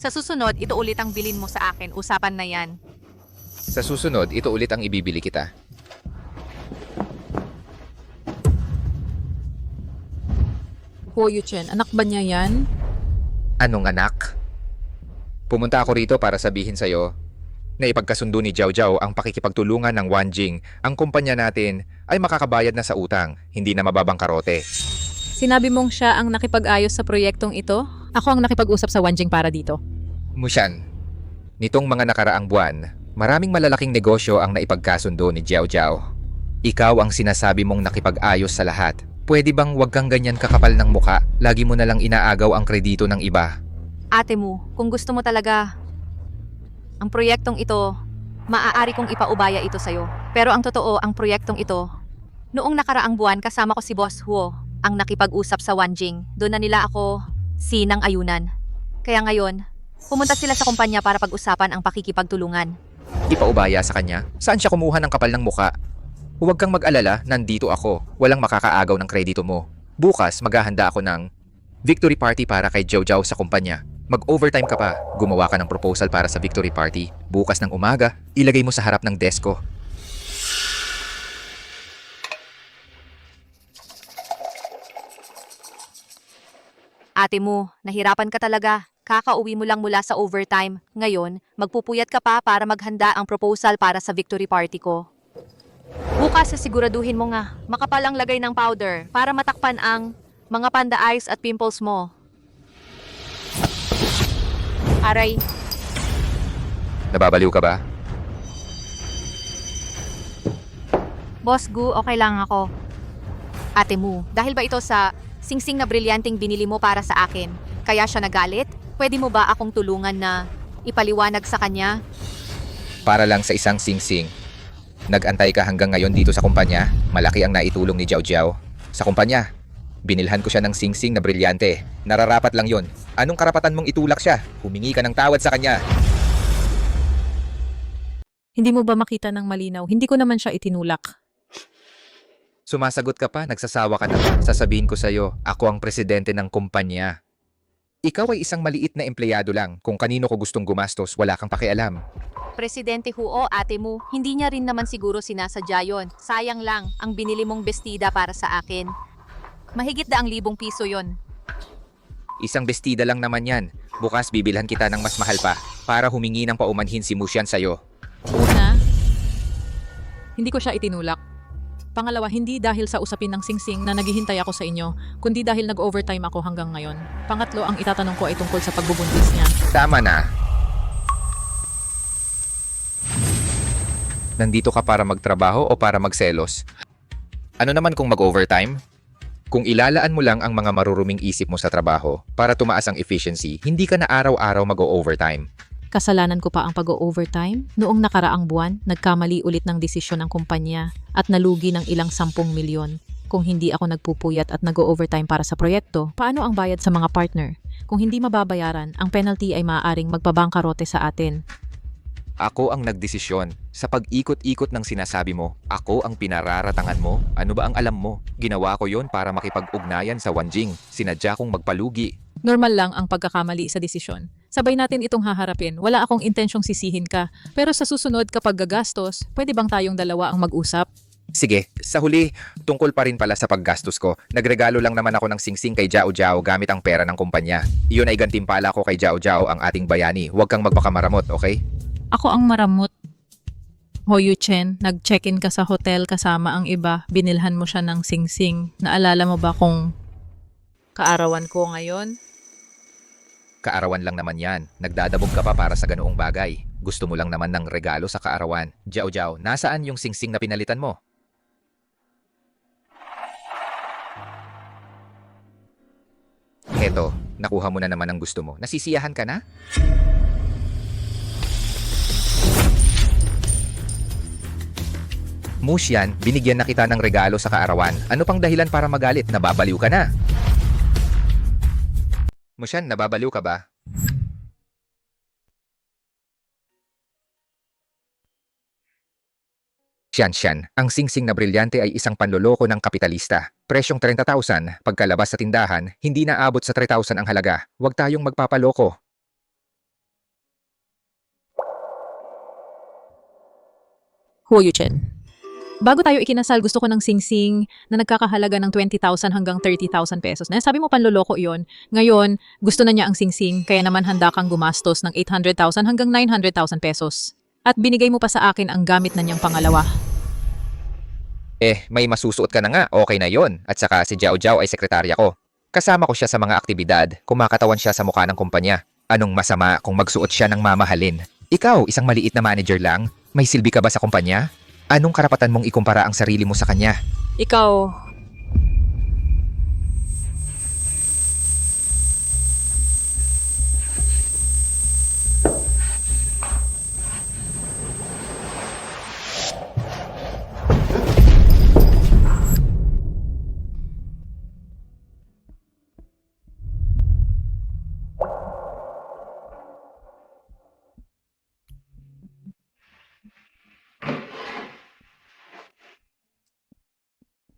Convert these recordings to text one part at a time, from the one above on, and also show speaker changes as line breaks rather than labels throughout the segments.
Sa susunod, ito ulit ang bilin mo sa akin. Usapan na yan.
Sa susunod, ito ulit ang ibibili kita.
Hoyo Chen, anak ba niya yan?
Anong anak? Pumunta ako rito para sabihin sa'yo na ipagkasundo ni Jiao Jiao ang pakikipagtulungan ng Wanjing. Ang kumpanya natin ay makakabayad na sa utang, hindi na mababangkarote.
Sinabi mong siya ang nakipag-ayos sa proyektong ito? Ako ang nakipag-usap sa Wanjing para dito.
Musyan, nitong mga nakaraang buwan, maraming malalaking negosyo ang naipagkasundo ni Jiao Jiao. Ikaw ang sinasabi mong nakipag-ayos sa lahat. Pwede bang wag kang ganyan kakapal ng muka? Lagi mo na lang inaagaw ang kredito ng iba.
Ate mo, kung gusto mo talaga ang proyektong ito, maaari kong ipaubaya ito sa'yo. Pero ang totoo, ang proyektong ito, noong nakaraang buwan kasama ko si Boss Huo, ang nakipag-usap sa Wanjing. Doon na nila ako sinang ayunan. Kaya ngayon, pumunta sila sa kumpanya para pag-usapan ang pakikipagtulungan.
Ipaubaya sa kanya? Saan siya kumuha ng kapal ng muka? Huwag kang mag-alala, nandito ako. Walang makakaagaw ng kredito mo. Bukas, maghahanda ako ng victory party para kay Jiao Jiao sa kumpanya. Mag-overtime ka pa. Gumawa ka ng proposal para sa victory party. Bukas ng umaga, ilagay mo sa harap ng desk ko.
Ate mo, nahirapan ka talaga. Kakauwi mo lang mula sa overtime. Ngayon, magpupuyat ka pa para maghanda ang proposal para sa victory party ko. Bukas, siguraduhin mo nga, makapal ang lagay ng powder para matakpan ang mga panda eyes at pimples mo. Aray,
Nababaliw ka ba?
Boss Gu, okay lang ako. Ate mo, dahil ba ito sa singsing na brilyanteng binili mo para sa akin, kaya siya nagalit? Pwede mo ba akong tulungan na ipaliwanag sa kanya?
Para lang sa isang singsing. Nag-antay ka hanggang ngayon dito sa kumpanya. Malaki ang naitulong ni Jiao Jiao sa kumpanya. Binilhan ko siya ng singsing na brilyante. Nararapat lang yon. Anong karapatan mong itulak siya? Humingi ka ng tawad sa kanya.
Hindi mo ba makita ng malinaw? Hindi ko naman siya itinulak.
Sumasagot ka pa, nagsasawa ka na. Sasabihin ko sa'yo, ako ang presidente ng kumpanya. Ikaw ay isang maliit na empleyado lang. Kung kanino ko gustong gumastos, wala kang pakialam.
Presidente Huo, ate mo, hindi niya rin naman siguro sinasadya yon. Sayang lang, ang binili mong bestida para sa akin. Mahigit 200,000 piso yon.
Isang bestida lang naman yan. Bukas bibilhan kita ng mas mahal pa para humingi ng paumanhin si Musyan sa'yo.
Una, hindi ko siya itinulak. Pangalawa, hindi dahil sa usapin ng singsing na naghihintay ako sa inyo, kundi dahil nag-overtime ako hanggang ngayon. Pangatlo, ang itatanong ko ay tungkol sa pagbubuntis niya.
Tama na. Nandito ka para magtrabaho o para magselos? Ano naman kung mag-overtime? Kung ilalaan mo lang ang mga maruruming isip mo sa trabaho para tumaas ang efficiency, hindi ka na araw-araw mag-overtime.
Kasalanan ko pa ang pag-overtime? Noong nakaraang buwan, nagkamali ulit ng desisyon ng kumpanya at nalugi ng ilang 10 milyon. Kung hindi ako nagpupuyat at nag-overtime para sa proyekto, paano ang bayad sa mga partner? Kung hindi mababayaran, ang penalty ay maaaring magpabangkarote sa atin.
Ako ang nagdesisyon. Sa pag-ikot-ikot ng sinasabi mo, ako ang pinararatangan mo. Ano ba ang alam mo? Ginawa ko yon para makipag-ugnayan sa Wanjing. Sinadya kong magpalugi.
Normal lang ang pagkakamali sa desisyon. Sabay natin itong haharapin. Wala akong intensyong sisihin ka. Pero sa susunod kapag gagastos, pwede bang tayong dalawa ang mag-usap?
Sige, sa huli, tungkol pa rin pala sa paggastos ko. Nagregalo lang naman ako ng singsing kay Jiao Jiao gamit ang pera ng kumpanya. Iyon ay gantimpala ko kay Jiao Jiao, ang ating bayani. Huwag kang magpakamaramot, okay?
Ako ang maramot. Hoyo Chen, nag-check-in ka sa hotel kasama ang iba. Binilhan mo siya ng singsing. Naalala mo ba kung kaarawan ko ngayon?
Kaarawan lang naman yan. Nagdadabog ka pa para sa ganoong bagay. Gusto mo lang naman ng regalo sa kaarawan. Jiao Jiao, nasaan yung singsing na pinalitan mo? Eto, nakuha mo na naman ang gusto mo. Nasisiyahan ka na? Musyan, binigyan na kita ng regalo sa kaarawan. Ano pang dahilan para magalit? Nababaliw ka na. Musyan, nababaliw ka ba? Siyan, ang singsing na brilyante ay isang panloloko ng kapitalista. Presyong 30,000, pagkalabas sa tindahan, hindi na abot sa 3,000 ang halaga. Huwag tayong magpapaloko.
Huo Yuchen. Bago tayo ikinasal, gusto ko ng singsing na nagkakahalaga ng 20,000 hanggang 30,000 pesos. Na sabi mo panloloko iyon. Ngayon, gusto na niya ang singsing, kaya naman handa kang gumastos ng 800,000 hanggang 900,000 pesos. At binigay mo pa sa akin ang gamit na niyang pangalawa.
May masusuot ka na nga, okay na yon. At saka si Jiao Jiao ay sekretarya ko. Kasama ko siya sa mga aktibidad, kumakatawan siya sa mukha ng kumpanya. Anong masama kung magsuot siya ng mamahalin? Ikaw, isang maliit na manager lang, may silbi ka ba sa kumpanya? Anong karapatan mong ikumpara ang sarili mo sa kanya?
Ikaw,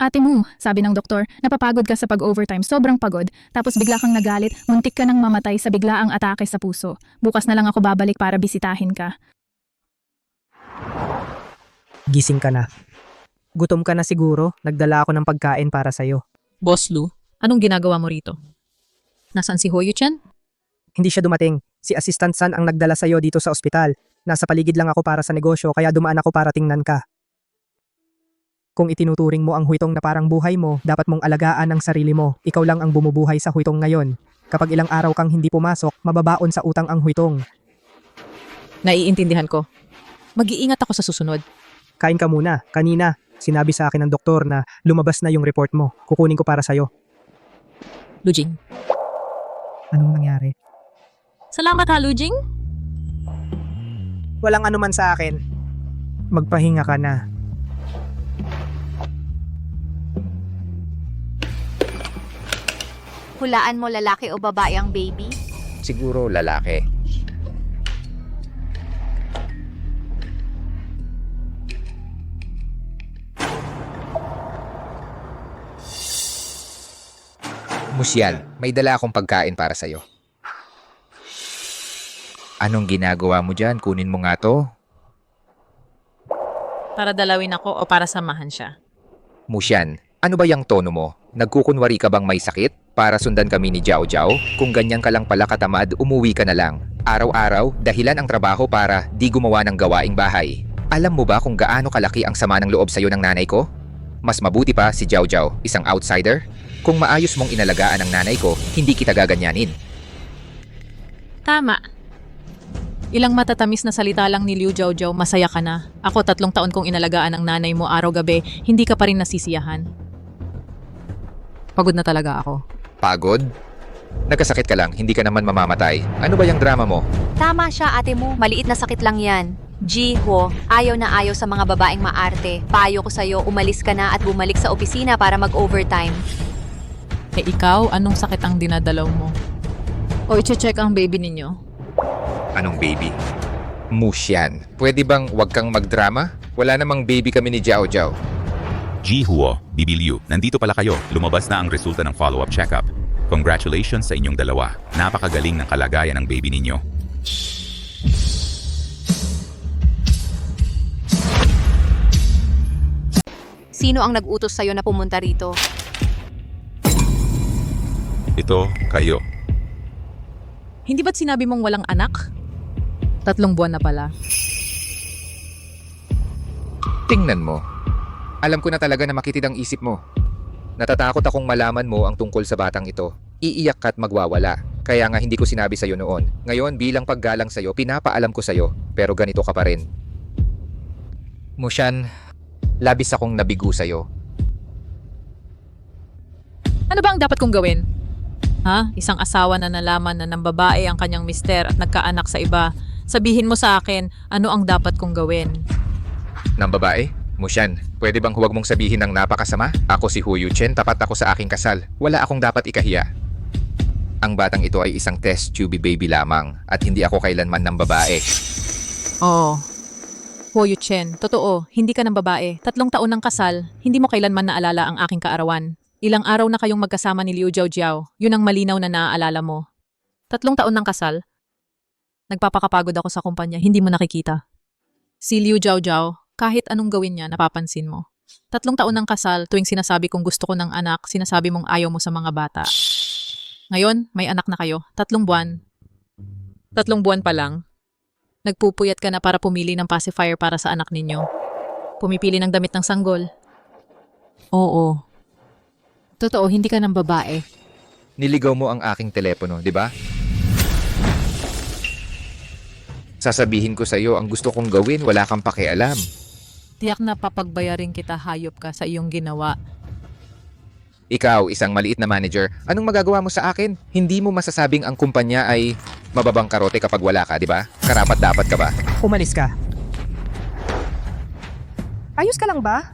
Ate mo, sabi ng doktor, napapagod ka sa pag-overtime, sobrang pagod, tapos bigla kang nagalit, muntik ka nang mamatay sa biglaang atake sa puso. Bukas na lang ako babalik para bisitahin ka.
Gising ka na. Gutom ka na siguro, nagdala ako ng pagkain para sa'yo.
Boss Lu, anong ginagawa mo rito? Nasaan si Huo Yuchen?
Hindi siya dumating. Si Assistant San ang nagdala sa'yo dito sa ospital. Nasa paligid lang ako para sa negosyo kaya dumaan ako para tingnan ka. Kung itinuturing mo ang huitong na parang buhay mo, dapat mong alagaan ang sarili mo. Ikaw lang ang bumubuhay sa huitong ngayon. Kapag ilang araw kang hindi pumasok, mababaon sa utang ang huitong.
Naiintindihan ko. Mag-iingat ako sa susunod.
Kain ka muna. Kanina, sinabi sa akin ng doktor na lumabas na yung report mo. Kukunin ko para sa'yo.
Lujing.
Anong nangyari?
Salamat ha, Lujing.
Walang anuman sa akin. Magpahinga ka na.
Hulaan mo lalaki o babae ang baby?
Siguro lalaki. Musyan, may dala akong pagkain para sa'yo. Anong ginagawa mo dyan? Kunin mo nga to.
Para dalawin ako o para samahan siya?
Musyan, ano ba yung tono mo? Nagkukunwari ka bang may sakit? Para sundan kami ni Jiao Jiao? Kung ganyan ka lang pala katamad, umuwi ka na lang. Araw-araw, dahilan ang trabaho para di gumawa ng gawaing bahay. Alam mo ba kung gaano kalaki ang sama ng loob sa'yo ng nanay ko? Mas mabuti pa si Jiao Jiao, isang outsider. Kung maayos mong inalagaan ang nanay ko, hindi kita gaganyanin.
Tama. Ilang matatamis na salita lang ni Liu Jiao, masaya ka na. Ako 3 taon kong inalagaan ang nanay mo araw-gabi, hindi ka pa rin nasisiyahan. Pagod na talaga ako.
Pagod? Nagkasakit ka lang, hindi ka naman mamamatay. Ano ba yung drama mo?
Tama siya ate mo, maliit na sakit lang yan. Ji Huo, ayaw na ayaw sa mga babaeng maarte. Payo ko sa'yo, umalis ka na at bumalik sa opisina para mag-overtime.
Ikaw, anong sakit ang dinadalaw mo? O i-check ang baby ninyo?
Anong baby? Musyan, pwede bang wag kang magdrama? Wala namang baby kami ni Jiao Jiao.
Ji Huo, Bibi Liu, nandito pala kayo. Lumabas na ang resulta ng follow-up checkup. Congratulations sa inyong dalawa. Napakagaling ng kalagayan ng baby ninyo.
Sino ang nag-utos sa'yo na pumunta rito?
Ito, kayo.
Hindi ba't sinabi mong walang anak? 3 buwan na pala.
Tingnan mo. Alam ko na talaga na makitid ang isip mo. Natatakot akong malaman mo ang tungkol sa batang ito. Iiyak ka at magwawala. Kaya nga hindi ko sinabi sa'yo noon. Ngayon bilang paggalang sa'yo, pinapaalam ko sa'yo. Pero ganito ka pa rin. Musyan, labis akong nabigo sa'yo.
Ano ba ang dapat kong gawin? Ha? Isang asawa na nalaman na ng babae ang kanyang mister at nagkaanak sa iba. Sabihin mo sa akin, ano ang dapat kong gawin?
Ng babae? Musyan, pwede bang huwag mong sabihin ng napakasama? Ako si Huo Yuchen, tapat ako sa aking kasal. Wala akong dapat ikahiya. Ang batang ito ay isang test tube baby lamang at hindi ako kailanman ng babae.
Oo. Huo Yuchen, totoo, hindi ka ng babae. 3 taon ng kasal, hindi mo kailanman naalala ang aking kaarawan. Ilang araw na kayong magkasama ni Liu Jiao, yun ang malinaw na naaalala mo. 3 taon ng kasal? Nagpapakapagod ako sa kumpanya, hindi mo nakikita. Si Liu Jiao, Kahit anong gawin niya, napapansin mo. 3 taon ng kasal, tuwing sinasabi kong gusto ko ng anak, sinasabi mong ayaw mo sa mga bata. Ngayon, may anak na kayo. 3 buwan. 3 buwan pa lang. Nagpupuyat ka na para pumili ng pacifier para sa anak ninyo. Pumipili ng damit ng sanggol. Oo. Totoo, hindi ka ng babae.
Niligaw mo ang aking telepono, di ba? Sasabihin ko sa'yo ang gusto kong gawin, wala kang pakialam.
Tiyak na papagbayarin kita, hayop ka sa iyong ginawa.
Ikaw, isang maliit na manager, anong magagawa mo sa akin? Hindi mo masasabing ang kumpanya ay mababang karote kapag wala ka, di ba? Karapat dapat ka ba?
Umalis ka. Ayos ka lang ba?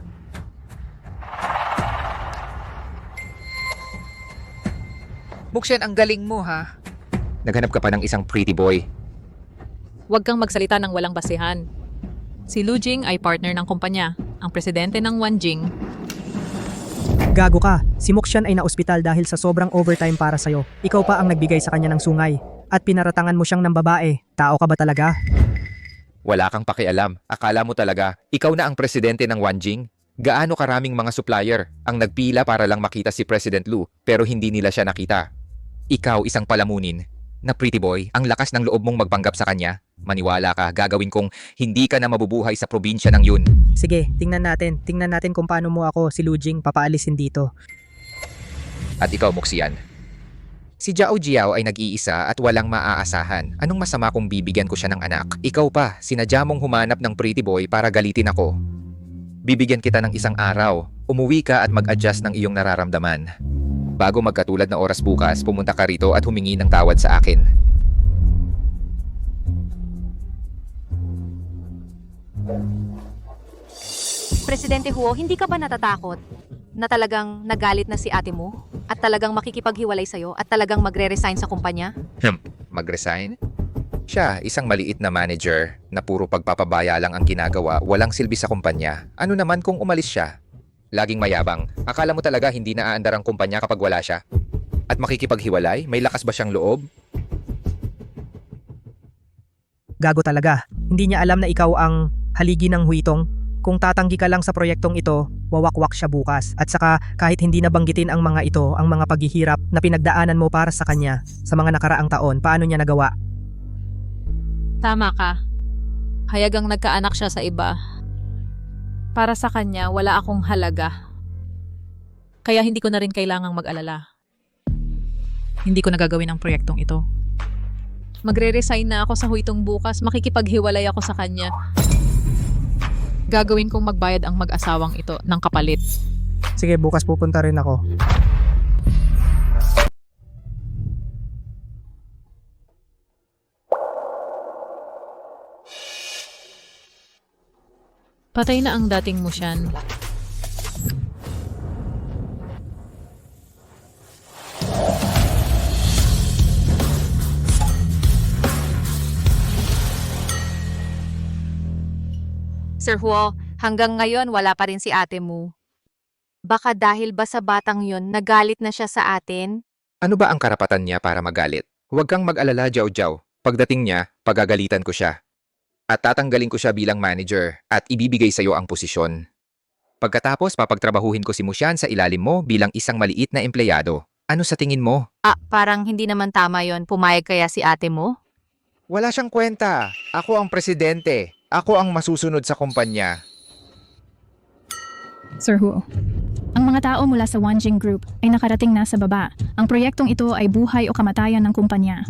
Muksyan, ang galing mo ha. Naghanap ka pa ng isang pretty boy.
Huwag kang magsalita ng walang basihan. Si Lu Jing ay partner ng kumpanya, ang presidente ng Wanjing.
Gago ka. Si Mukshan ay naospital dahil sa sobrang overtime para sa'yo. Ikaw pa ang nagbigay sa kanya ng sungay. At pinaratangan mo siyang ng babae. Tao ka ba talaga?
Wala kang pakialam. Akala mo talaga, ikaw na ang presidente ng Wanjing? Gaano karaming mga supplier ang nagpila para lang makita si President Lu pero hindi nila siya nakita? Ikaw, isang palamunin na pretty boy, ang lakas ng loob mong magpanggap sa kanya. Maniwala ka, gagawin kong hindi ka na mabubuhay sa probinsya ng yun.
Sige, tingnan natin. Tingnan natin kung paano mo ako, si Lujing, papaalisin dito.
At ikaw, Muxian. Si Jiao Jiao ay nag-iisa at walang maaasahan. Anong masama kung bibigyan ko siya ng anak? Ikaw pa, sinadya mong humanap ng pretty boy para galitin ako. Bibigyan kita ng isang araw. Umuwi ka at mag-adjust ng iyong nararamdaman. Bago magkatulad na oras bukas, pumunta ka rito at humingi ng tawad sa akin.
Presidente Huo, hindi ka ba natatakot na talagang nagalit na si ate mo at talagang makikipaghiwalay sa'yo at talagang magre-resign sa kumpanya?
Mag-resign? Siya, isang maliit na manager na puro pagpapabaya lang ang ginagawa, walang silbi sa kumpanya. Ano naman kung umalis siya? Laging mayabang. Akala mo talaga hindi na aandar ang kumpanya kapag wala siya? At makikipaghiwalay? May lakas ba siyang loob?
Gago talaga. Hindi niya alam na ikaw ang haligi ng huitong. Kung tatanggi ka lang sa proyektong ito, wawakwak siya bukas. At saka kahit hindi nabanggitin ang mga ito, ang mga paghihirap na pinagdaanan mo para sa kanya sa mga nakaraang taon, paano niya nagawa?
Tama ka. Hayagang nagkaanak siya sa iba. Para sa kanya, wala akong halaga. Kaya hindi ko na rin kailangang mag-alala. Hindi ko nagagawin ang proyektong ito. Magre-resign na ako sa huitong bukas, makikipaghiwalay ako sa kanya. Gagawin kong magbayad ang mag-asawang ito ng kapalit.
Sige, bukas pupunta rin ako.
Patay na ang dating mo siyan.
Sir Huo, hanggang ngayon wala pa rin si ate mo. Baka dahil ba sa batang yon nagalit na siya sa atin?
Ano ba ang karapatan niya para magalit? Huwag kang mag-alala, Jiao Jiao. Pagdating niya, pagagalitan ko siya. At tatanggalin ko siya bilang manager at ibibigay sa iyo ang posisyon. Pagkatapos, papagtrabahuhin ko si Mushan sa ilalim mo bilang isang maliit na empleyado. Ano sa tingin mo?
Parang hindi naman tama yon. Pumayag kaya si ate mo?
Wala siyang kwenta. Ako ang presidente. Ako ang masusunod sa kumpanya.
Sir Huo, ang mga tao mula sa Wanjing Group ay nakarating na sa baba. Ang proyektong ito ay buhay o kamatayan ng kumpanya.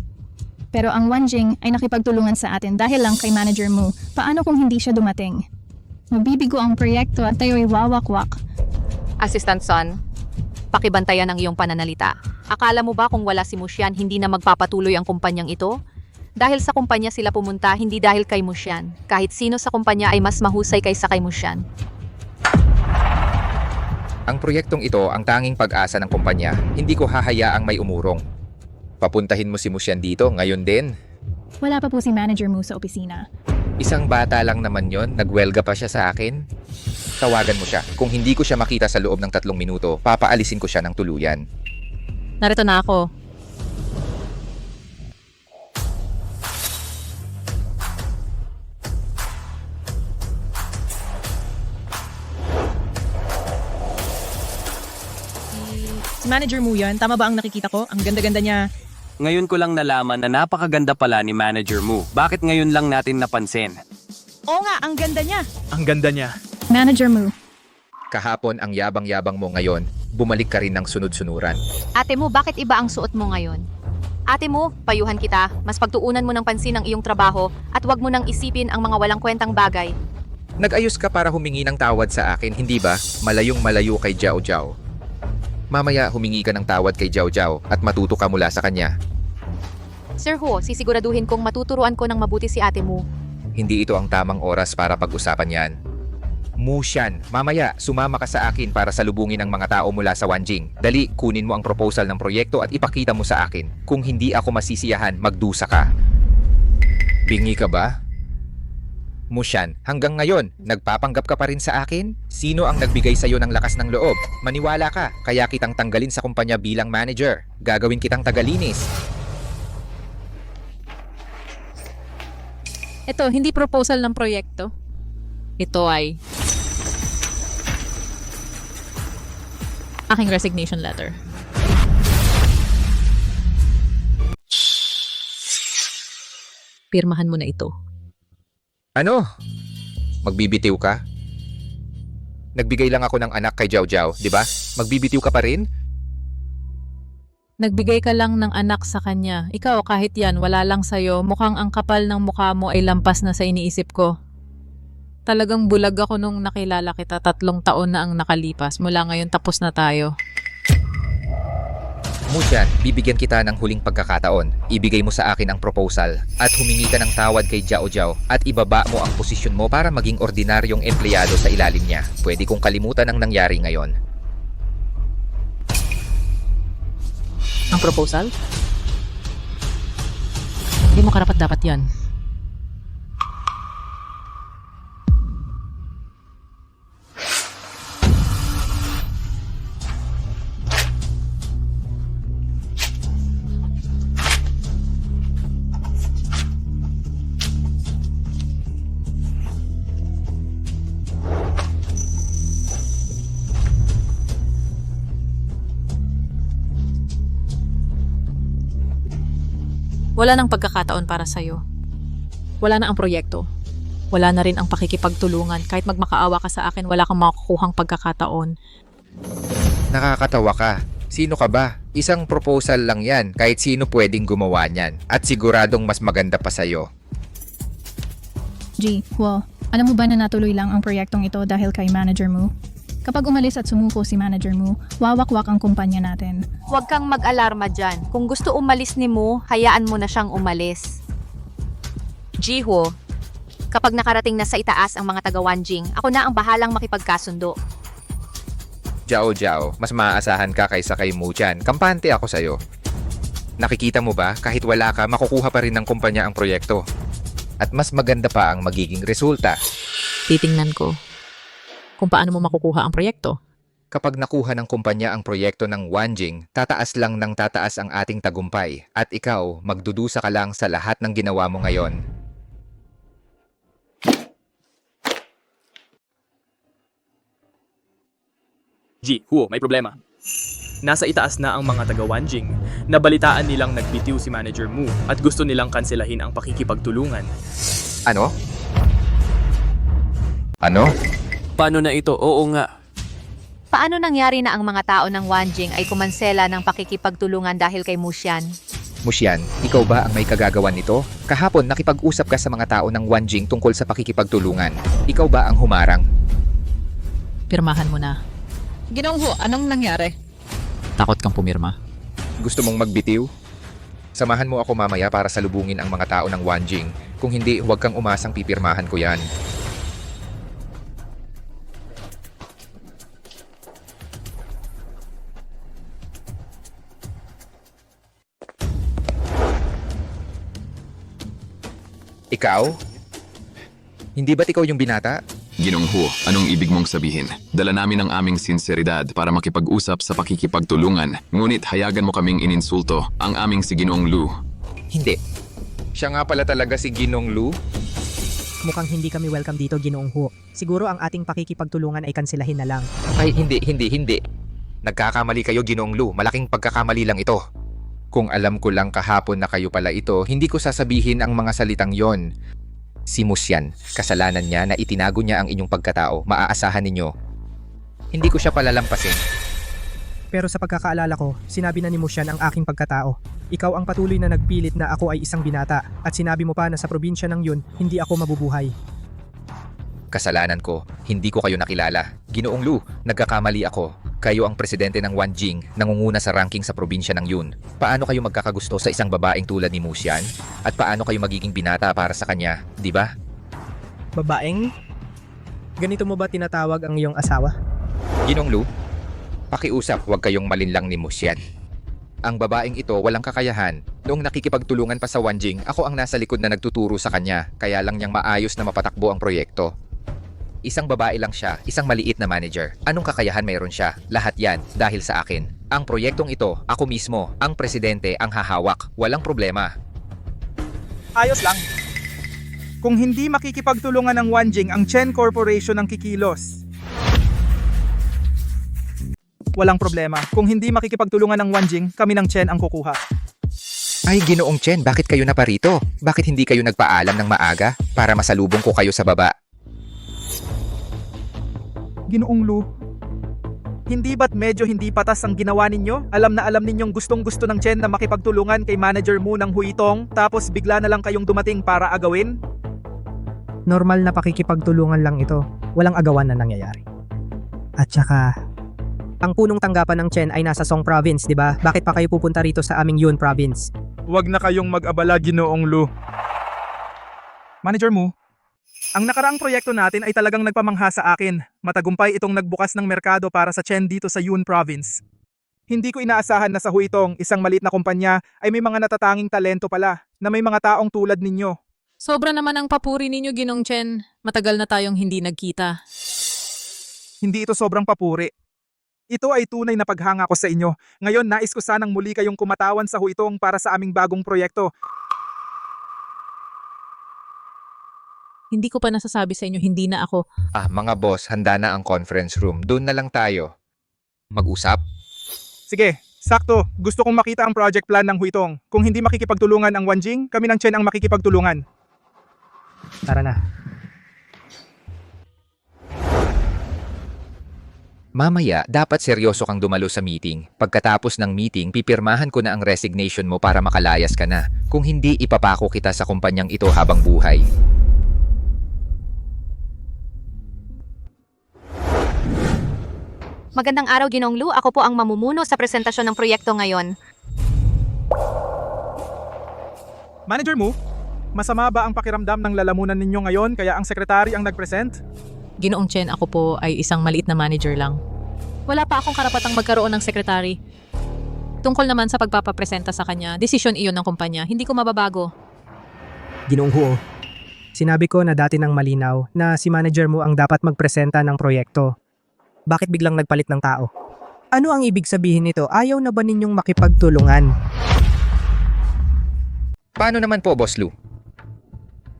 Pero ang Wanjing ay nakipagtulungan sa atin dahil lang kay manager mo. Paano kung hindi siya dumating? Mabibigo ang proyekto at tayo'y wawakwak.
Assistant Son, pakibantayan ang iyong pananalita. Akala mo ba kung wala si Musyan, hindi na magpapatuloy ang kumpanyang ito? Dahil sa kumpanya sila pumunta, hindi dahil kay Musyan. Kahit sino sa kumpanya ay mas mahusay kaysa kay Musyan.
Ang proyektong ito ang tanging pag-asa ng kumpanya. Hindi ko hahayaang may umurong. Papuntahin mo si Musyan dito ngayon din.
Wala pa po si manager mo sa opisina.
Isang bata lang naman yon, nagwelga pa siya sa akin. Tawagan mo siya. Kung hindi ko siya makita sa loob ng 3 minuto, papaalisin ko siya ng tuluyan.
Narito na ako.
Manager mo yan? Tama ba ang nakikita ko? Ang ganda-ganda niya.
Ngayon ko lang nalaman na napakaganda pala ni manager mo. Bakit ngayon lang natin napansin?
Oo nga, ang ganda niya.
Ang ganda niya.
Manager mo.
Kahapon ang yabang-yabang mo ngayon, bumalik ka rin ng sunod-sunuran.
Ate mo, bakit iba ang suot mo ngayon? Ate mo, payuhan kita. Mas pagtuunan mo ng pansin ang iyong trabaho at huwag mo nang isipin ang mga walang kwentang bagay.
Nag-ayos ka para humingi ng tawad sa akin, hindi ba? Malayong malayo kay Jiao Jiao. Mamaya humingi ka ng tawad kay Jiao Jiao at matuto ka mula sa kanya.
Sir Ho, sisiguraduhin kong matuturuan ko ng mabuti si ate mo.
Hindi ito ang tamang oras para pag-usapan yan. Musyan, mamaya sumama ka sa akin para salubungin ang mga tao mula sa Wanjing. Dali, kunin mo ang proposal ng proyekto at ipakita mo sa akin. Kung hindi ako masisiyahan, magdusa ka. Bingi ka ba? Musyan, hanggang ngayon, nagpapanggap ka pa rin sa akin? Sino ang nagbigay sa'yo ng lakas ng loob? Maniwala ka, kaya kitang tanggalin sa kumpanya bilang manager. Gagawin kitang tagalinis.
Ito, hindi proposal ng proyekto. Ito ay aking resignation letter. Pirmahan mo na ito.
Ano? Magbibitiw ka? Nagbigay lang ako ng anak kay Jiao Jiao, di ba? Magbibitiw ka pa rin?
Nagbigay ka lang ng anak sa kanya. Ikaw, kahit yan, wala lang sa'yo. Mukhang ang kapal ng mukha mo ay lampas na sa iniisip ko. Talagang bulag ako nung nakilala kita. 3 taon na ang nakalipas. Mula ngayon, tapos na tayo.
Musyan, bibigyan kita ng huling pagkakataon. Ibigay mo sa akin ang proposal at humingi ka ng tawad kay Jiao Jiao at ibaba mo ang posisyon mo para maging ordinaryong empleyado sa ilalim niya. Pwede kong kalimutan ang nangyari ngayon.
Ang proposal? Hindi mo karapat dapat yan. Wala nang pagkakataon para sa'yo. Wala na ang proyekto. Wala na rin ang pakikipagtulungan. Kahit magmakaawa ka sa akin, wala kang makukuhang pagkakataon.
Nakakatawa ka. Sino ka ba? Isang proposal lang yan. Kahit sino pwedeng gumawa niyan. At siguradong mas maganda pa sa'yo.
G, Huo, alam mo ba na natuloy lang ang proyektong ito dahil kay manager mo? Kapag umalis at sumuko si manager mo, wawakwak ang kumpanya natin.
Huwag kang mag-alarma dyan. Kung gusto umalis ni Mo, hayaan mo na siyang umalis. Jiho, kapag nakarating na sa itaas ang mga taga-Wanjing, ako na ang bahalang makipagkasundo.
Jiao Jiao, mas maaasahan ka kaysa kay Musyan. Kampante ako sa'yo. Nakikita mo ba, kahit wala ka, makukuha pa rin ng kumpanya ang proyekto. At mas maganda pa ang magiging resulta.
Titingnan ko kung paano mo makukuha ang proyekto.
Kapag nakuha ng kumpanya ang proyekto ng Wanjing, tataas lang ng tataas ang ating tagumpay. At ikaw, magdudusa ka lang sa lahat ng ginawa mo ngayon.
G, Huo, may problema. Nasa itaas na ang mga taga-Wanjing. Nabalitaan nilang nagbitiw si Manager Mu at gusto nilang kanselahin ang pakikipagtulungan.
Ano? Ano?
Paano na ito? Oo nga.
Paano nangyari na ang mga tao ng Wanjing ay kumansela ng pakikipagtulungan dahil kay Musyan?
Musyan, ikaw ba ang may kagagawan nito? Kahapon nakipag-usap ka sa mga tao ng Wanjing tungkol sa pakikipagtulungan. Ikaw ba ang humarang?
Pirmahan mo na.
Ginong Huo, anong nangyari?
Takot kang pumirma.
Gusto mong magbitiw? Samahan mo ako mamaya para salubungin ang mga tao ng Wanjing. Kung hindi, huwag kang umasang pipirmahan ko yan. Ikaw? Hindi ba't ikaw yung binata?
Ginong Huo, anong ibig mong sabihin? Dala namin ang aming sinseridad para makipag-usap sa pakikipagtulungan. Ngunit hayagan mo kaming ininsulto ang aming si Ginoong Lu.
Hindi. Siya nga pala talaga si Ginong Lu?
Mukhang hindi kami welcome dito, Ginoong Huo. Siguro ang ating pakikipagtulungan ay kanselahin na lang.
Ay, hindi. Nagkakamali kayo, Ginoong Lu. Malaking pagkakamali lang ito. Kung alam ko lang kahapon na kayo pala ito, hindi ko sasabihin ang mga salitang yon. Si Musyan, kasalanan niya na itinago niya ang inyong pagkatao. Maaasahan ninyo. Hindi ko siya palalampasin.
Pero sa pagkakaalala ko, sinabi na ni Musyan ang aking pagkatao. Ikaw ang patuloy na nagpilit na ako ay isang binata at sinabi mo pa na sa probinsya ng yun, hindi ako mabubuhay.
Kasalanan ko, hindi ko kayo nakilala. Ginoong Lu, nagkakamali ako. Kayo ang presidente ng Wanjing, nangunguna sa ranking sa probinsya ng Yun. Paano kayo magkakagusto sa isang babaeng tulad ni Musyan? At paano kayo magiging binata para sa kanya, di ba?
Babaeng? Ganito mo ba tinatawag ang iyong asawa?
Ginoong Lu, pakiusap, huwag kayong malinlang ni Musyan. Ang babaeng ito walang kakayahan. Noong nakikipagtulungan pa sa Wanjing, ako ang nasa likod na nagtuturo sa kanya, kaya lang niyang maayos na mapatakbo ang proyekto. Isang babae lang siya, isang maliit na manager. Anong kakayahan mayroon siya? Lahat yan dahil sa akin. Ang proyektong ito, ako mismo, ang presidente ang hahawak. Walang problema.
Ayos lang. Kung hindi makikipagtulungan ng Wanjing ang Chen Corporation ng kikilos. Walang problema. Kung hindi makikipagtulungan ng Wanjing, kami ng Chen ang kukuha.
Ay, Ginoong Chen, bakit kayo naparito? Bakit hindi kayo nagpaalam ng maaga para masalubong ko kayo sa baba?
Ginoong Lu, hindi ba't medyo hindi patas ang ginawa ninyo? Alam na alam ninyong gustong-gusto ng Chen na makipagtulungan kay manager mo ng Huitong, tapos bigla na lang kayong dumating para agawin?
Normal na pakikipagtulungan lang ito. Walang agawan na nangyayari. At saka, ang punong tanggapan ng Chen ay nasa Song Province, di ba? Bakit pa kayo pupunta rito sa aming Yun Province?
Huwag na kayong mag-abala, Ginoong Lu. Manager mo, ang nakaraang proyekto natin ay talagang nagpamangha sa akin. Matagumpay itong nagbukas ng merkado para sa Chen dito sa Yun Province. Hindi ko inaasahan na sa Huitong, isang maliit na kumpanya, ay may mga natatanging talento pala, na may mga taong tulad ninyo.
Sobra naman ang papuri ninyo, Ginong Chen. Matagal na tayong hindi nagkita.
Hindi ito sobrang papuri. Ito ay tunay na paghanga ko sa inyo. Ngayon, nais ko sanang muli kayong kumatawan sa Huitong para sa aming bagong proyekto.
Hindi ko pa nasasabi sa inyo, hindi na ako.
Mga boss, handa na ang conference room. Doon na lang tayo. Mag-usap?
Sige, sakto. Gusto kong makita ang project plan ng Huitong. Kung hindi makikipagtulungan ang Wanjing, kami ng Chen ang makikipagtulungan.
Tara na.
Mamaya, dapat seryoso kang dumalo sa meeting. Pagkatapos ng meeting, pipirmahan ko na ang resignation mo para makalayas ka na. Kung hindi, ipapako kita sa kumpanyang ito habang buhay.
Magandang araw, Ginoong Lu. Ako po ang mamumuno sa presentasyon ng proyekto ngayon.
Manager mo, masama ba ang pakiramdam ng lalamunan ninyo ngayon kaya ang sekretary ang nag-present?
Ginoong Chen, ako po ay isang maliit na manager lang. Wala pa akong karapatang magkaroon ng secretary. Tungkol naman sa pagpapapresenta sa kanya, desisyon iyon ng kumpanya. Hindi ko mababago.
Ginoong Huo, sinabi ko na dati nang malinaw na si manager mo ang dapat magpresenta ng proyekto. Bakit biglang nagpalit ng tao? Ano ang ibig sabihin nito? Ayaw na ba ninyong makipagtulungan?
Paano naman po, Boss Lu?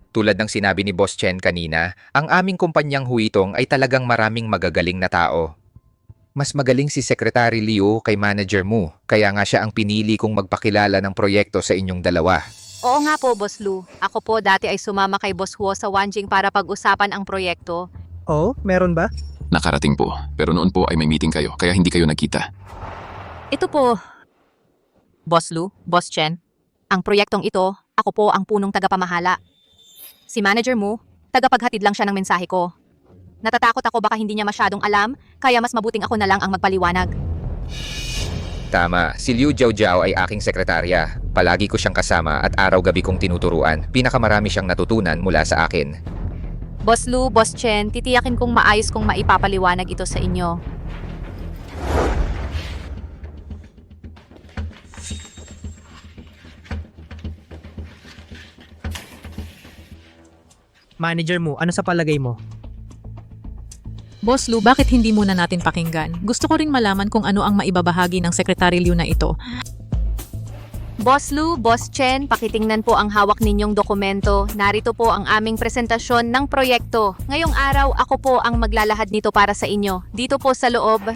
Tulad ng sinabi ni Boss Chen kanina, ang aming kumpanyang Huitong ay talagang maraming magagaling na tao. Mas magaling si Secretary Liu kay Manager Mu, kaya nga siya ang pinili kong magpakilala ng proyekto sa inyong dalawa.
Oo nga po, Boss Lu. Ako po dati ay sumama kay Boss Huo sa Wanjing para pag-usapan ang proyekto.
Oh, meron ba?
Nakarating po, pero noon po ay may meeting kayo, kaya hindi kayo nagkita.
Ito po, Boss Lu, Boss Chen. Ang proyektong ito, ako po ang punong tagapamahala. Si Manager Mu, tagapaghatid lang siya ng mensahe ko. Natatakot ako baka hindi niya masyadong alam, kaya mas mabuting ako na lang ang magpaliwanag.
Tama, si Liu Jiaojiao ay aking sekretarya. Palagi ko siyang kasama at araw-gabi kong tinuturuan. Pinakamarami siyang natutunan mula sa akin.
Boss Lu, Boss Chen, titiyakin kong maayos kong maipapaliwanag ito sa inyo.
Manager mo, ano sa palagay mo?
Boss Lu, bakit hindi muna natin pakinggan? Gusto ko ring malaman kung ano ang maibabahagi ng Secretary Liu na ito.
Boss Lu, Boss Chen, pakitingnan po ang hawak ninyong dokumento. Narito po ang aming presentasyon ng proyekto. Ngayong araw, ako po ang maglalahad nito para sa inyo. Dito po sa loob.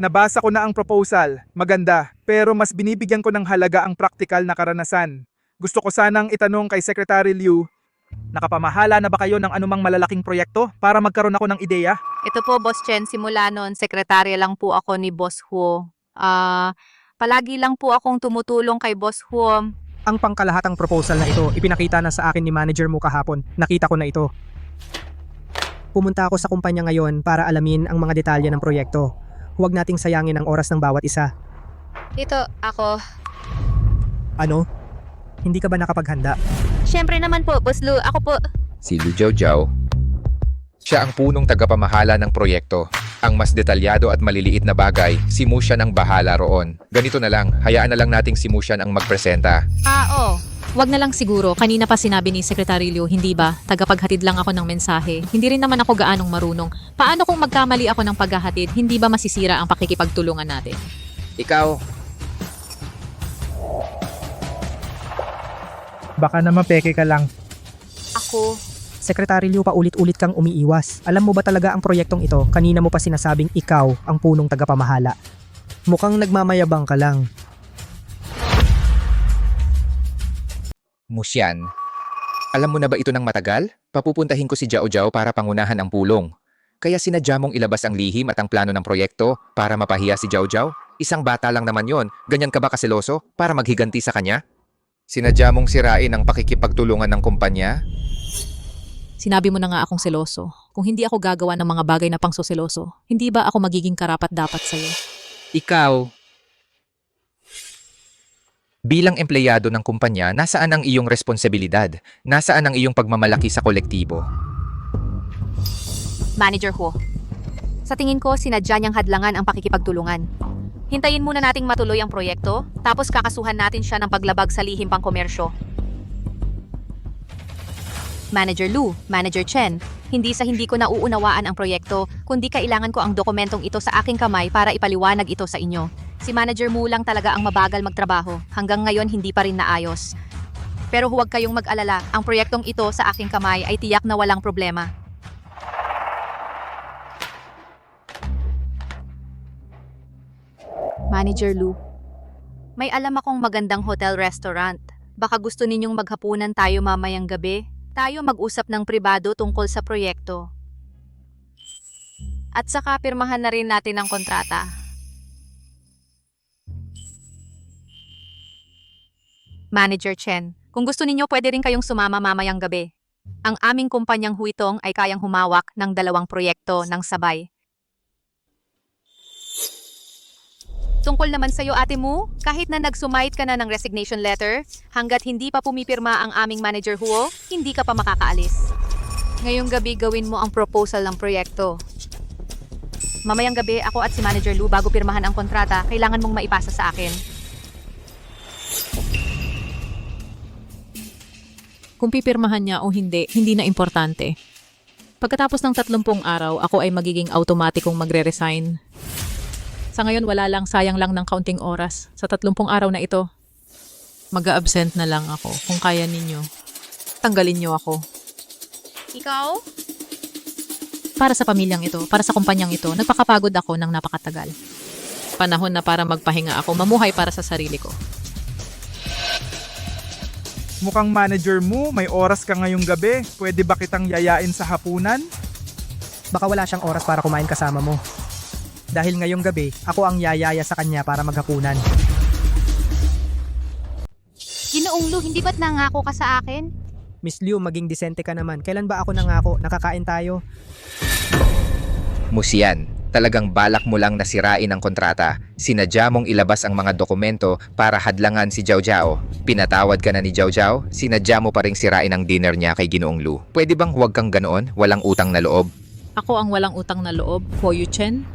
Nabasa ko na ang proposal. Maganda. Pero mas binibigyan ko ng halaga ang praktikal na karanasan. Gusto ko sanang itanong kay Secretary Liu, nakapamahala na ba kayo ng anumang malalaking proyekto para magkaroon ako ng ideya?
Ito po, Boss Chen, simula noon, sekretarya lang po ako ni Boss Huo. Palagi lang po akong tumutulong kay Boss Huo.
Ang pangkalahatang proposal na ito, ipinakita na sa akin ni manager mo kahapon. Nakita ko na ito. Pumunta ako sa kumpanya ngayon para alamin ang mga detalye ng proyekto. Huwag nating sayangin ang oras ng bawat isa.
Ito, ako.
Ano? Hindi ka ba nakapaghanda?
Siyempre naman po, Boss Lu. Ako po.
Si Lu Jiao. Siya ang punong tagapamahala ng proyekto. Ang mas detalyado at maliliit na bagay, si Mushan ang bahala roon. Ganito na lang, hayaan na lang nating si Mushan ang magpresenta.
Oo.
Wag na lang siguro, kanina pa sinabi ni Secretary Liu, hindi ba? Tagapaghatid lang ako ng mensahe. Hindi rin naman ako gaanong marunong. Paano kung magkamali ako ng paghahatid, hindi ba masisira ang pakikipagtulungan natin?
Ikaw,
Baka naman peke ka lang.
Ako.
Secretary Liu, paulit-ulit kang umiiwas. Alam mo ba talaga ang proyektong ito? Kanina mo pa sinasabing ikaw ang punong tagapamahala. Mukhang nagmamayabang ka lang.
Musyan. Alam mo na ba ito ng matagal? Papupuntahin ko si Jiao Jiao para pangunahan ang pulong. Kaya sinadya mong ilabas ang lihim at ang plano ng proyekto para mapahiya si Jiao Jiao? Isang bata lang naman yon. Ganyan ka ba kaseloso para maghiganti sa kanya? Sinadya mong sirain ang pakikipagtulungan ng kumpanya?
Sinabi mo na nga akong seloso. Kung hindi ako gagawa ng mga bagay na pangsoseloso, hindi ba ako magiging karapat-dapat sa'yo?
Ikaw. Bilang empleyado ng kumpanya, nasaan ang iyong responsibilidad? Nasaan ang iyong pagmamalaki sa kolektibo?
Manager Huo. Sa tingin ko, sinadya niyang hadlangan ang pakikipagtulungan. Hintayin muna nating matuloy ang proyekto, tapos kakasuhan natin siya ng paglabag sa lihim pang komersyo. Manager Lu, Manager Chen, hindi ko nauunawaan ang proyekto, kundi kailangan ko ang dokumentong ito sa aking kamay para ipaliwanag ito sa inyo. Si Manager Mu lang talaga ang mabagal magtrabaho. Hanggang ngayon hindi pa rin naayos. Pero huwag kayong mag-alala, ang proyektong ito sa aking kamay ay tiyak na walang problema. Manager Lu, may alam akong magandang hotel-restaurant. Baka gusto ninyong maghapunan tayo mamayang gabi? Tayo mag-usap ng pribado tungkol sa proyekto. At saka pirmahan na rin natin ang kontrata. Manager Chen, kung gusto ninyo pwede rin kayong sumama mamayang gabi. Ang aming kumpanyang Huitong ay kayang humawak ng 2 proyekto ng sabay. Tungkol naman sa'yo, Ate Mu, kahit na nagsumite ka na ng resignation letter, hanggat hindi pa pumipirma ang aming Manager Huo, hindi ka pa makakaalis. Ngayong gabi gawin mo ang proposal ng proyekto. Mamayang gabi ako at si Manager Lu bago pirmahan ang kontrata, kailangan mong maipasa sa akin.
Kung pipirmahan niya o hindi, hindi na importante. Pagkatapos ng 30 araw, ako ay magiging automatikong magre-resign. Sa ngayon, wala lang, sayang lang ng kaunting oras. Sa 30 araw na ito, mag-a-absent na lang ako. Kung kaya ninyo, tanggalin niyo ako.
Ikaw?
Para sa pamilyang ito, para sa kumpanyang ito, nagpakapagod ako ng napakatagal. Panahon na para magpahinga ako, mamuhay para sa sarili ko.
Mukhang manager mo, may oras ka ngayong gabi. Pwede ba kitang yayain sa hapunan?
Baka wala siyang oras para kumain kasama mo. Dahil ngayong gabi, ako ang yayaya sa kanya para maghapunan.
Ginoong Lu, hindi ba't nangako ka sa akin?
Miss Liu, maging disente ka naman. Kailan ba ako nangako? Nakakain tayo.
Musyan, talagang balak mo lang na sirain ang kontrata. Sinadya mong ilabas ang mga dokumento para hadlangan si Jiao Jiao. Pinatawad ka na ni Jiao Jiao, sinadya mo pa ring sirain ang dinner niya kay Ginoong Lu. Pwede bang huwag kang ganoon? Walang utang na loob?
Ako ang walang utang na loob, Huo Chen.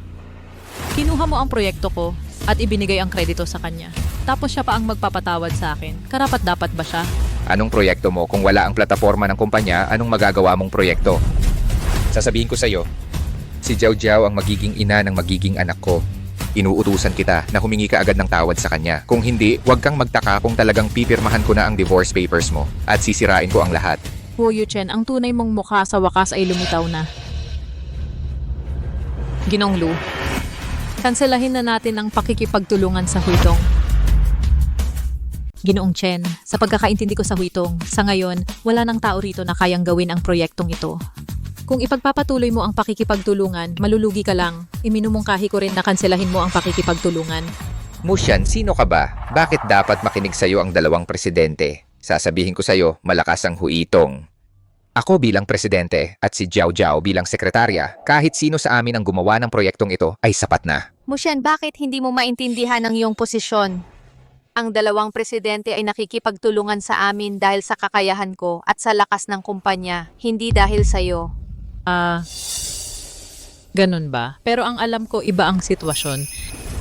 Kinuha mo ang proyekto ko at ibinigay ang kredito sa kanya. Tapos siya pa ang magpapatawad sa akin. Karapat-dapat ba siya?
Anong proyekto mo? Kung wala ang plataforma ng kumpanya, anong magagawa mong proyekto? Sasabihin ko sa'yo, si Jiao Jiao ang magiging ina ng magiging anak ko. Inuutusan kita na humingi ka agad ng tawad sa kanya. Kung hindi, huwag kang magtaka kung talagang pipirmahan ko na ang divorce papers mo at sisirain ko ang lahat.
Huo Chen, ang tunay mong mukha sa wakas ay lumitaw na. Ginoong Lu, Kanselahin na natin ang pakikipagtulungan sa Huitong. Ginoong Chen, sa pagkakaintindi ko sa Huitong, sa ngayon, wala nang tao rito na kayang gawin ang proyektong ito. Kung ipagpapatuloy mo ang pakikipagtulungan, malulugi ka lang. Iminumungkahi ko rin na kanselahin mo ang pakikipagtulungan.
Musyan, sino ka ba? Bakit dapat makinig sa'yo ang dalawang presidente? Sasabihin ko sa'yo, malakas ang Huitong. Ako bilang presidente at si Jiao Jiao bilang sekretarya, kahit sino sa amin ang gumawa ng proyektong ito ay sapat na.
Musyan, bakit hindi mo maintindihan ang iyong posisyon? Ang dalawang presidente ay nakikipagtulungan sa amin dahil sa kakayahan ko at sa lakas ng kumpanya, hindi dahil sa'yo.
Ganun ba? Pero ang alam ko, iba ang sitwasyon.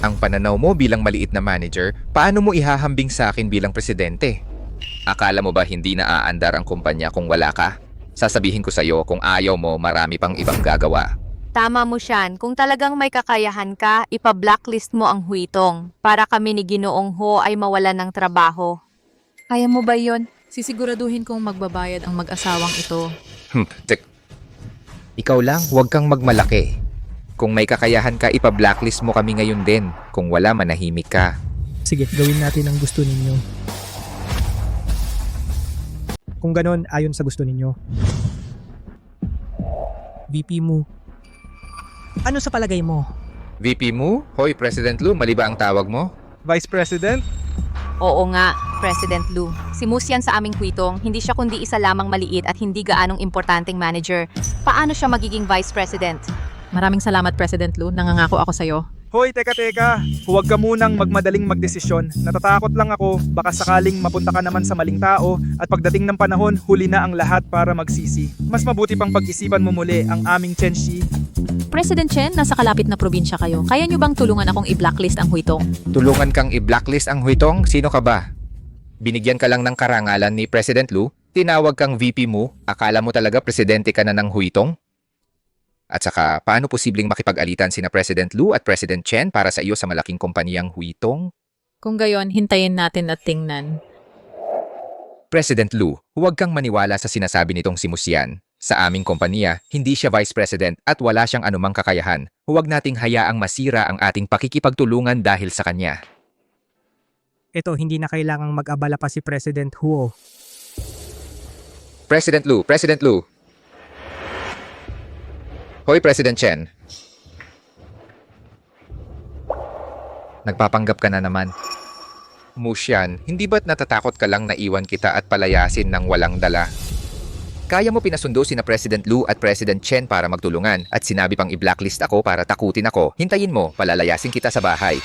Ang pananaw mo bilang maliit na manager, paano mo ihahambing sa akin bilang presidente? Akala mo ba hindi na aandar ang kumpanya kung wala ka? Sasabihin ko sa'yo kung ayaw mo, marami pang ibang gagawa.
Tama mo siyan, kung talagang may kakayahan ka, ipa-blacklist mo ang Huitong para kami ni Ginoong Ho ay mawalan ng trabaho. Kaya mo ba yon?
Sisiguraduhin kong magbabayad ang mag-asawang ito.
Ikaw lang, huwag kang magmalaki. Kung may kakayahan ka, ipa-blacklist mo kami ngayon din. Kung wala, manahimik ka.
Sige, gawin natin ang gusto ninyo. Kung ganon, ayon sa gusto ninyo. VP Mu. Ano sa palagay mo?
VP Mu? Hoy, President Lu, mali ba ang tawag mo?
Vice President?
Oo nga, President Lu. Si Musyan sa aming Huitong, hindi siya kundi isa lamang maliit at hindi gaanong importanteng manager. Paano siya magiging Vice President?
Maraming salamat, President Lu. Nangangako ako sa'yo.
Hoy, teka. Huwag ka munang magmadaling magdesisyon. Natatakot lang ako, baka sakaling mapunta ka naman sa maling tao at pagdating ng panahon, huli na ang lahat para magsisi. Mas mabuti pang pag-isipan mo muli ang aming Chenxi.
President Chen, nasa kalapit na probinsya kayo. Kaya niyo bang tulungan akong i-blacklist ang Huitong?
Tulungan kang i-blacklist ang Huitong? Sino ka ba? Binigyan ka lang ng karangalan ni President Lu? Tinawag kang VP Mu? Akala mo talaga presidente ka na ng Huitong? At saka, paano posibleng makipag-alitan sina President Lu at President Chen para sa iyo sa malaking kumpanyang Huitong?
Kung gayon, hintayin natin at tingnan.
President Lu, huwag kang maniwala sa sinasabi nitong si Musyan. Sa aming kompanya, hindi siya Vice President at wala siyang anumang kakayahan. Huwag nating hayaang masira ang ating pakikipagtulungan dahil sa kanya.
Ito, hindi na kailangang mag-abala pa si President Huo.
President Lu, President Lu. Hoy, President Chen. Nagpapanggap ka na naman. Musyan, hindi ba't natatakot ka lang na iwan kita at palayasin ng walang dala? Kaya mo pinasundo sina President Lu at President Chen para magtulungan at sinabi pang i-blacklist ako para takutin ako. Hintayin mo, palalayasin kita sa bahay.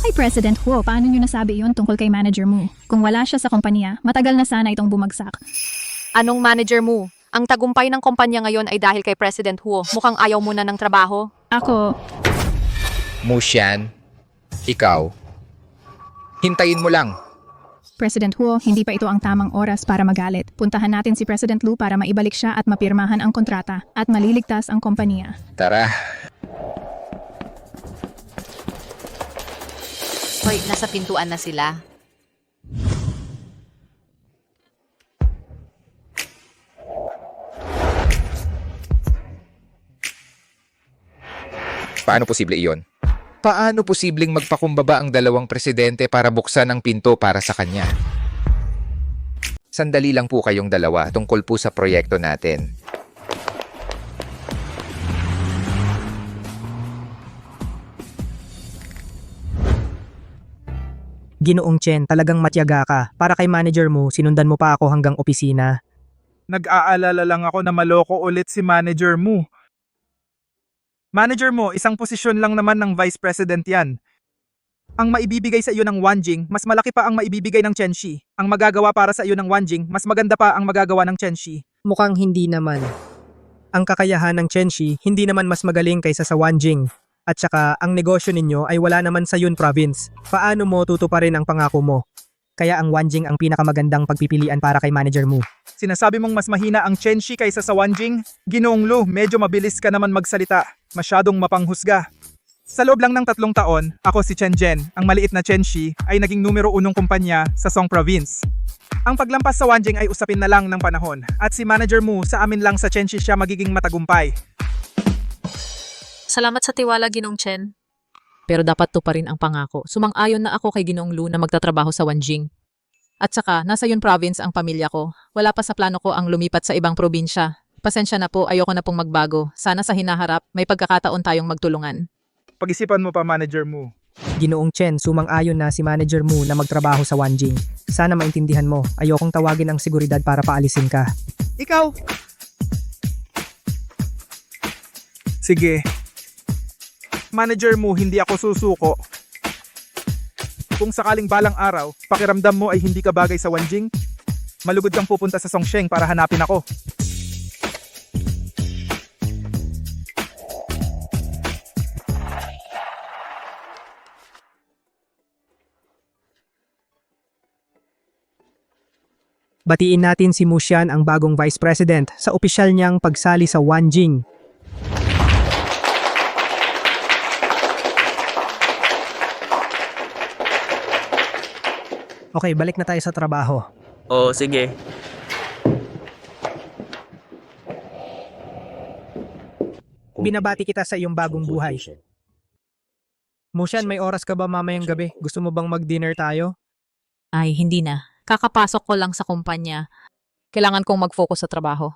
Ay President Huo, paano nyo nasabi iyon tungkol kay manager mo? Kung wala siya sa kumpanya, matagal na sana itong bumagsak.
Anong manager mo? Ang tagumpay ng kumpanya ngayon ay dahil kay President Huo. Mukhang ayaw mo na ng trabaho.
Ako,
Musyan, ikaw. Hintayin mo lang.
President Huo, hindi pa ito ang tamang oras para magalit. Puntahan natin si President Lu para maibalik siya at mapirmahan ang kontrata at maliligtas ang kompanya.
Tara.
Hoy, nasa pintuan na sila.
Paano posible iyon? Paano posibleng magpakumbaba ang dalawang presidente para buksan ang pinto para sa kanya? Sandali lang po kayong dalawa tungkol po sa proyekto natin.
Ginoong Chen, talagang matyaga ka. Para kay manager mo, sinundan mo pa ako hanggang opisina.
Nag-aalala lang ako na maloko ulit si manager mo. Manager mo, isang posisyon lang naman ng Vice President yan. Ang maibibigay sa iyo ng Wanjing, mas malaki pa ang maibibigay ng Chenxi. Ang magagawa para sa iyo ng Wanjing, mas maganda pa ang magagawa ng Chenxi.
Mukhang hindi naman. Ang kakayahan ng Chenxi, hindi naman mas magaling kaysa sa Wanjing. At saka, ang negosyo ninyo ay wala naman sa Yun Province. Paano mo tutuparin ang pangako mo? Kaya ang Wanjing ang pinakamagandang pagpipilian para kay manager mo.
Sinasabi mong mas mahina ang Chenxi kaysa sa Wanjing? Ginoong Lu, medyo mabilis ka naman magsalita. Masyadong mapanghusga. Sa loob lang ng 3 taon, ako si Chen Zhen, ang maliit na Chenxi, ay naging numero 1 kumpanya sa Song Province. Ang paglampas sa Wanjing ay usapin na lang ng panahon, at si manager mo sa amin lang sa Chenxi siya magiging matagumpay.
Salamat sa tiwala, Ginong Chen. pero dapat tuparin ang pangako. Sumang-ayon na ako kay Ginoong Lu na magtatrabaho sa Wanjing. At saka, nasa Yun Province ang pamilya ko. Wala pa sa plano ko ang lumipat sa ibang probinsya. Pasensya na po, ayoko na pong magbago. Sana sa hinaharap, may pagkakataon tayong magtulungan.
Pag-isipan mo pa, Manager Mu.
Ginoong Chen, sumang-ayon na si Manager Mu na magtrabaho sa Wanjing. Sana maintindihan mo, ayokong tawagin ang seguridad para paalisin ka.
Ikaw! Sige. Manager Mu, hindi ako susuko. Kung sakaling balang araw, pakiramdam mo ay hindi ka bagay sa Wanjing, malugod kang pupunta sa Songsheng para hanapin ako.
Batiin natin si Mu Xian, ang bagong Vice President, sa opisyal niyang pagsali sa Wanjing. Okay, balik na tayo sa trabaho.
Oo, sige.
Binabati kita sa iyong bagong buhay. Mu Xian, may oras ka ba mamayang gabi? Gusto mo bang mag-dinner tayo?
Ay, hindi na. Kakapasok ko lang sa kumpanya. Kailangan kong mag-focus sa trabaho.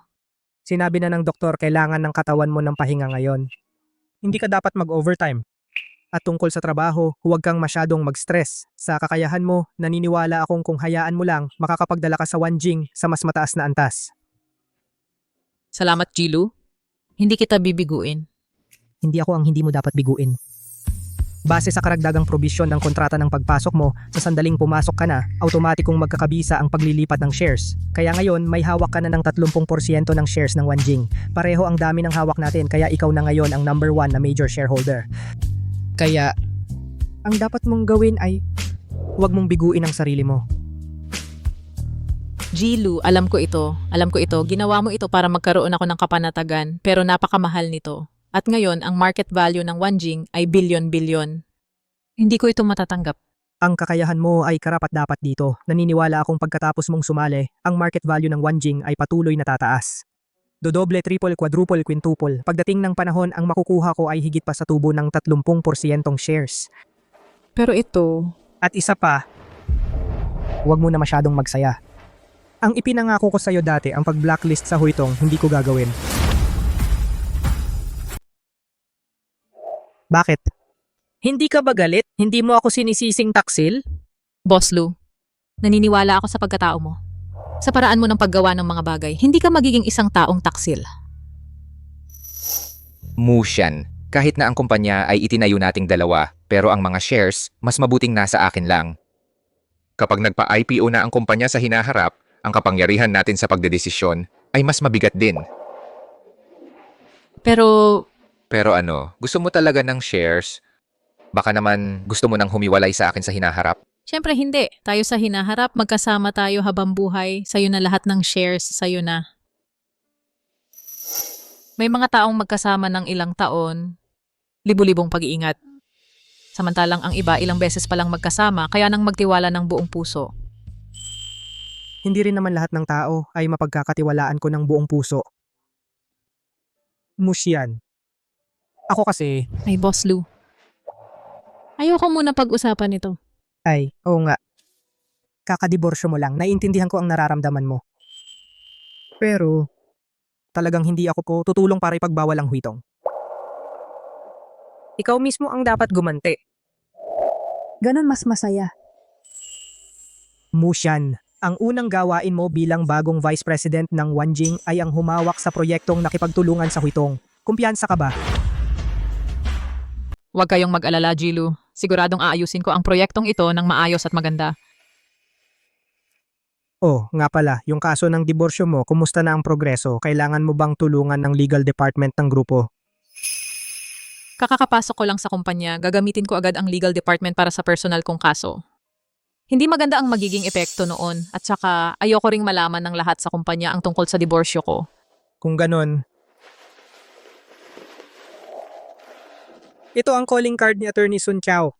Sinabi na ng doktor, kailangan ng katawan mo ng pahinga ngayon. Hindi ka dapat mag-overtime. At tungkol sa trabaho, huwag kang masyadong mag-stress. Sa kakayahan mo, naniniwala akong kung hayaan mo lang, makakapagdala ka sa Wanjing sa mas mataas na antas.
Salamat, Jilu. Hindi kita bibiguin.
Hindi ako ang hindi mo dapat biguin. Base sa karagdagang probisyon ng kontrata ng pagpasok mo, sa sandaling pumasok ka na, automatikong magkakabisa ang paglilipat ng shares. Kaya ngayon, may hawak ka na ng 30% ng shares ng Wanjing. Pareho ang dami ng hawak natin, kaya ikaw na ngayon ang number 1 na major shareholder. Kaya, ang dapat mong gawin ay, huwag mong biguin ang sarili mo.
Jilu, alam ko ito. Alam ko ito. Ginawa mo ito para magkaroon ako ng kapanatagan, pero napakamahal nito. At ngayon, ang market value ng Wanjing ay bilyon-bilyon. Hindi ko ito matatanggap.
Ang kakayahan mo ay karapat-dapat dito. Naniniwala akong pagkatapos mong sumali, ang market value ng Wanjing ay patuloy na tataas. Dodoble, triple, quadruple, quintuple. Pagdating ng panahon, ang makukuha ko ay higit pa sa tubo ng 30% shares.
Pero ito...
At isa pa, huwag mo na masyadong magsaya. Ang ipinangako ko sa'yo dati, ang pag-blacklist sa Huitong, hindi ko gagawin. Bakit? Hindi ka ba galit? Hindi mo ako sinisising taksil?
Boss Lu, naniniwala ako sa pagkatao mo. Sa paraan mo ng paggawa ng mga bagay, hindi ka magiging isang taong taksil.
Mu Xian, kahit na ang kumpanya ay itinayo nating dalawa, pero ang mga shares, mas mabuting nasa akin lang. Kapag nagpa-IPO na ang kumpanya sa hinaharap, ang kapangyarihan natin sa pagdedesisyon ay mas mabigat din. Pero ano, gusto mo talaga ng shares? Baka naman gusto mo nang humiwalay sa akin sa hinaharap?
Siyempre hindi. Tayo sa hinaharap, magkasama tayo habang buhay. Sa'yo na lahat ng shares, sa'yo na. May mga taong magkasama ng ilang taon, libu-libong pag-iingat. Samantalang ang iba ilang beses palang magkasama, kaya nang magtiwala ng buong puso.
Hindi rin naman lahat ng tao ay mapagkakatiwalaan ko ng buong puso. Mu Xian. Ako kasi,
Ay, Boss Lu. Ayoko muna pag-usapan ito.
ay, oo nga. Kakadiborsyo mo lang, naiintindihan ko ang nararamdaman mo. Pero, talagang hindi ako po tutulong para ipagbawal ang Huitong. Ikaw mismo ang dapat gumanti. Ganon mas masaya. Mu Xian, ang unang gawain mo bilang bagong Vice President ng Wanjing ay ang humawak sa proyektong nakipagtulungan sa Huitong. Kumpiyansa ka ba?
Huwag kayong mag-alala, Jilu. Siguradong aayusin ko ang proyektong ito ng maayos at maganda.
Oh, nga pala, yung kaso ng diborsyo mo, kumusta na ang progreso? Kailangan mo bang tulungan ng legal department ng grupo?
Kakakapasok ko lang sa kumpanya, gagamitin ko agad ang legal department para sa personal kong kaso. Hindi maganda ang magiging epekto noon at saka ayoko ring malaman ng lahat sa kumpanya ang tungkol sa diborsyo ko.
Kung ganon, ito ang calling card ni Attorney Sun Chao.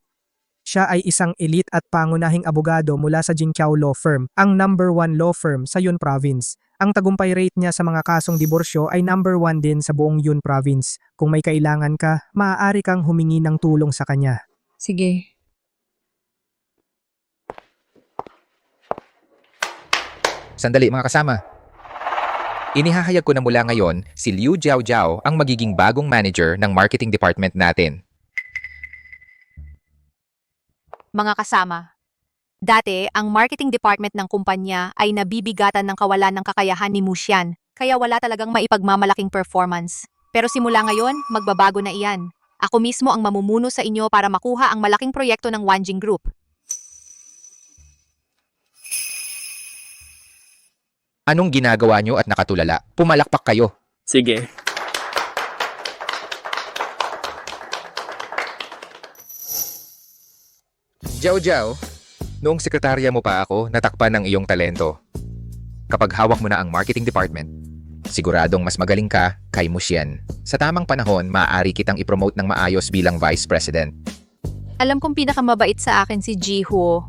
Siya ay isang elite at pangunahing abogado mula sa Jingqiao Law Firm, ang number 1 law firm sa Yun Province. Ang tagumpay rate niya sa mga kasong diborsyo ay number 1 din sa buong Yun Province. Kung may kailangan ka, maaari kang humingi ng tulong sa kanya.
Sige.
Sandali mga kasama. Inihahayag ko na mula ngayon si Liu Jiao ang magiging bagong manager ng marketing department natin.
Mga kasama, dati ang marketing department ng kumpanya ay nabibigatan ng kawalan ng kakayahan ni Musyan, kaya wala talagang maipagmamalaking performance. Pero simula ngayon, magbabago na iyan. Ako mismo ang mamumuno sa inyo para makuha ang malaking proyekto ng Wanjing Group.
Anong ginagawa nyo at nakatulala? Pumalakpak kayo.
Sige.
Jiao, noong sekretarya mo pa ako, natakpan ng iyong talento. Kapag hawak mo na ang marketing department, siguradong mas magaling ka kay Musyan. Sa tamang panahon, maaari kitang ipromote ng maayos bilang vice president.
Alam kong pinakamabait sa akin si Jihuo.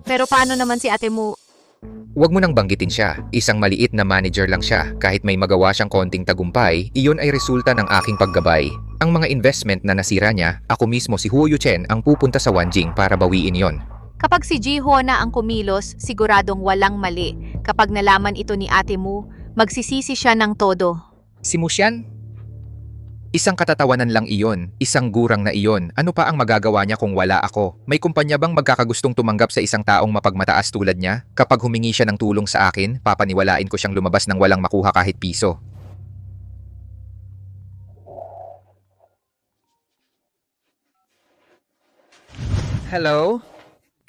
Pero paano naman si ate mo?
Huwag mo nang banggitin siya. Isang maliit na manager lang siya. Kahit may magawa siyang konting tagumpay, iyon ay resulta ng aking paggabay. Ang mga investment na nasira niya, ako mismo si Huo Yuchen ang pupunta sa Wanjing para bawiin yon.
Kapag si Jihuo na ang kumilos, siguradong walang mali. Kapag nalaman ito ni ate mo, magsisisi siya ng todo.
Si Musyan? Isang katatawanan lang iyon, isang gurang na iyon. Ano pa ang magagawa niya kung wala ako? May kumpanya bang magkakagustong tumanggap sa isang taong mapagmataas tulad niya? Kapag humingi siya ng tulong sa akin, papaniwalain ko siyang lumabas ng walang makuha kahit piso. Hello?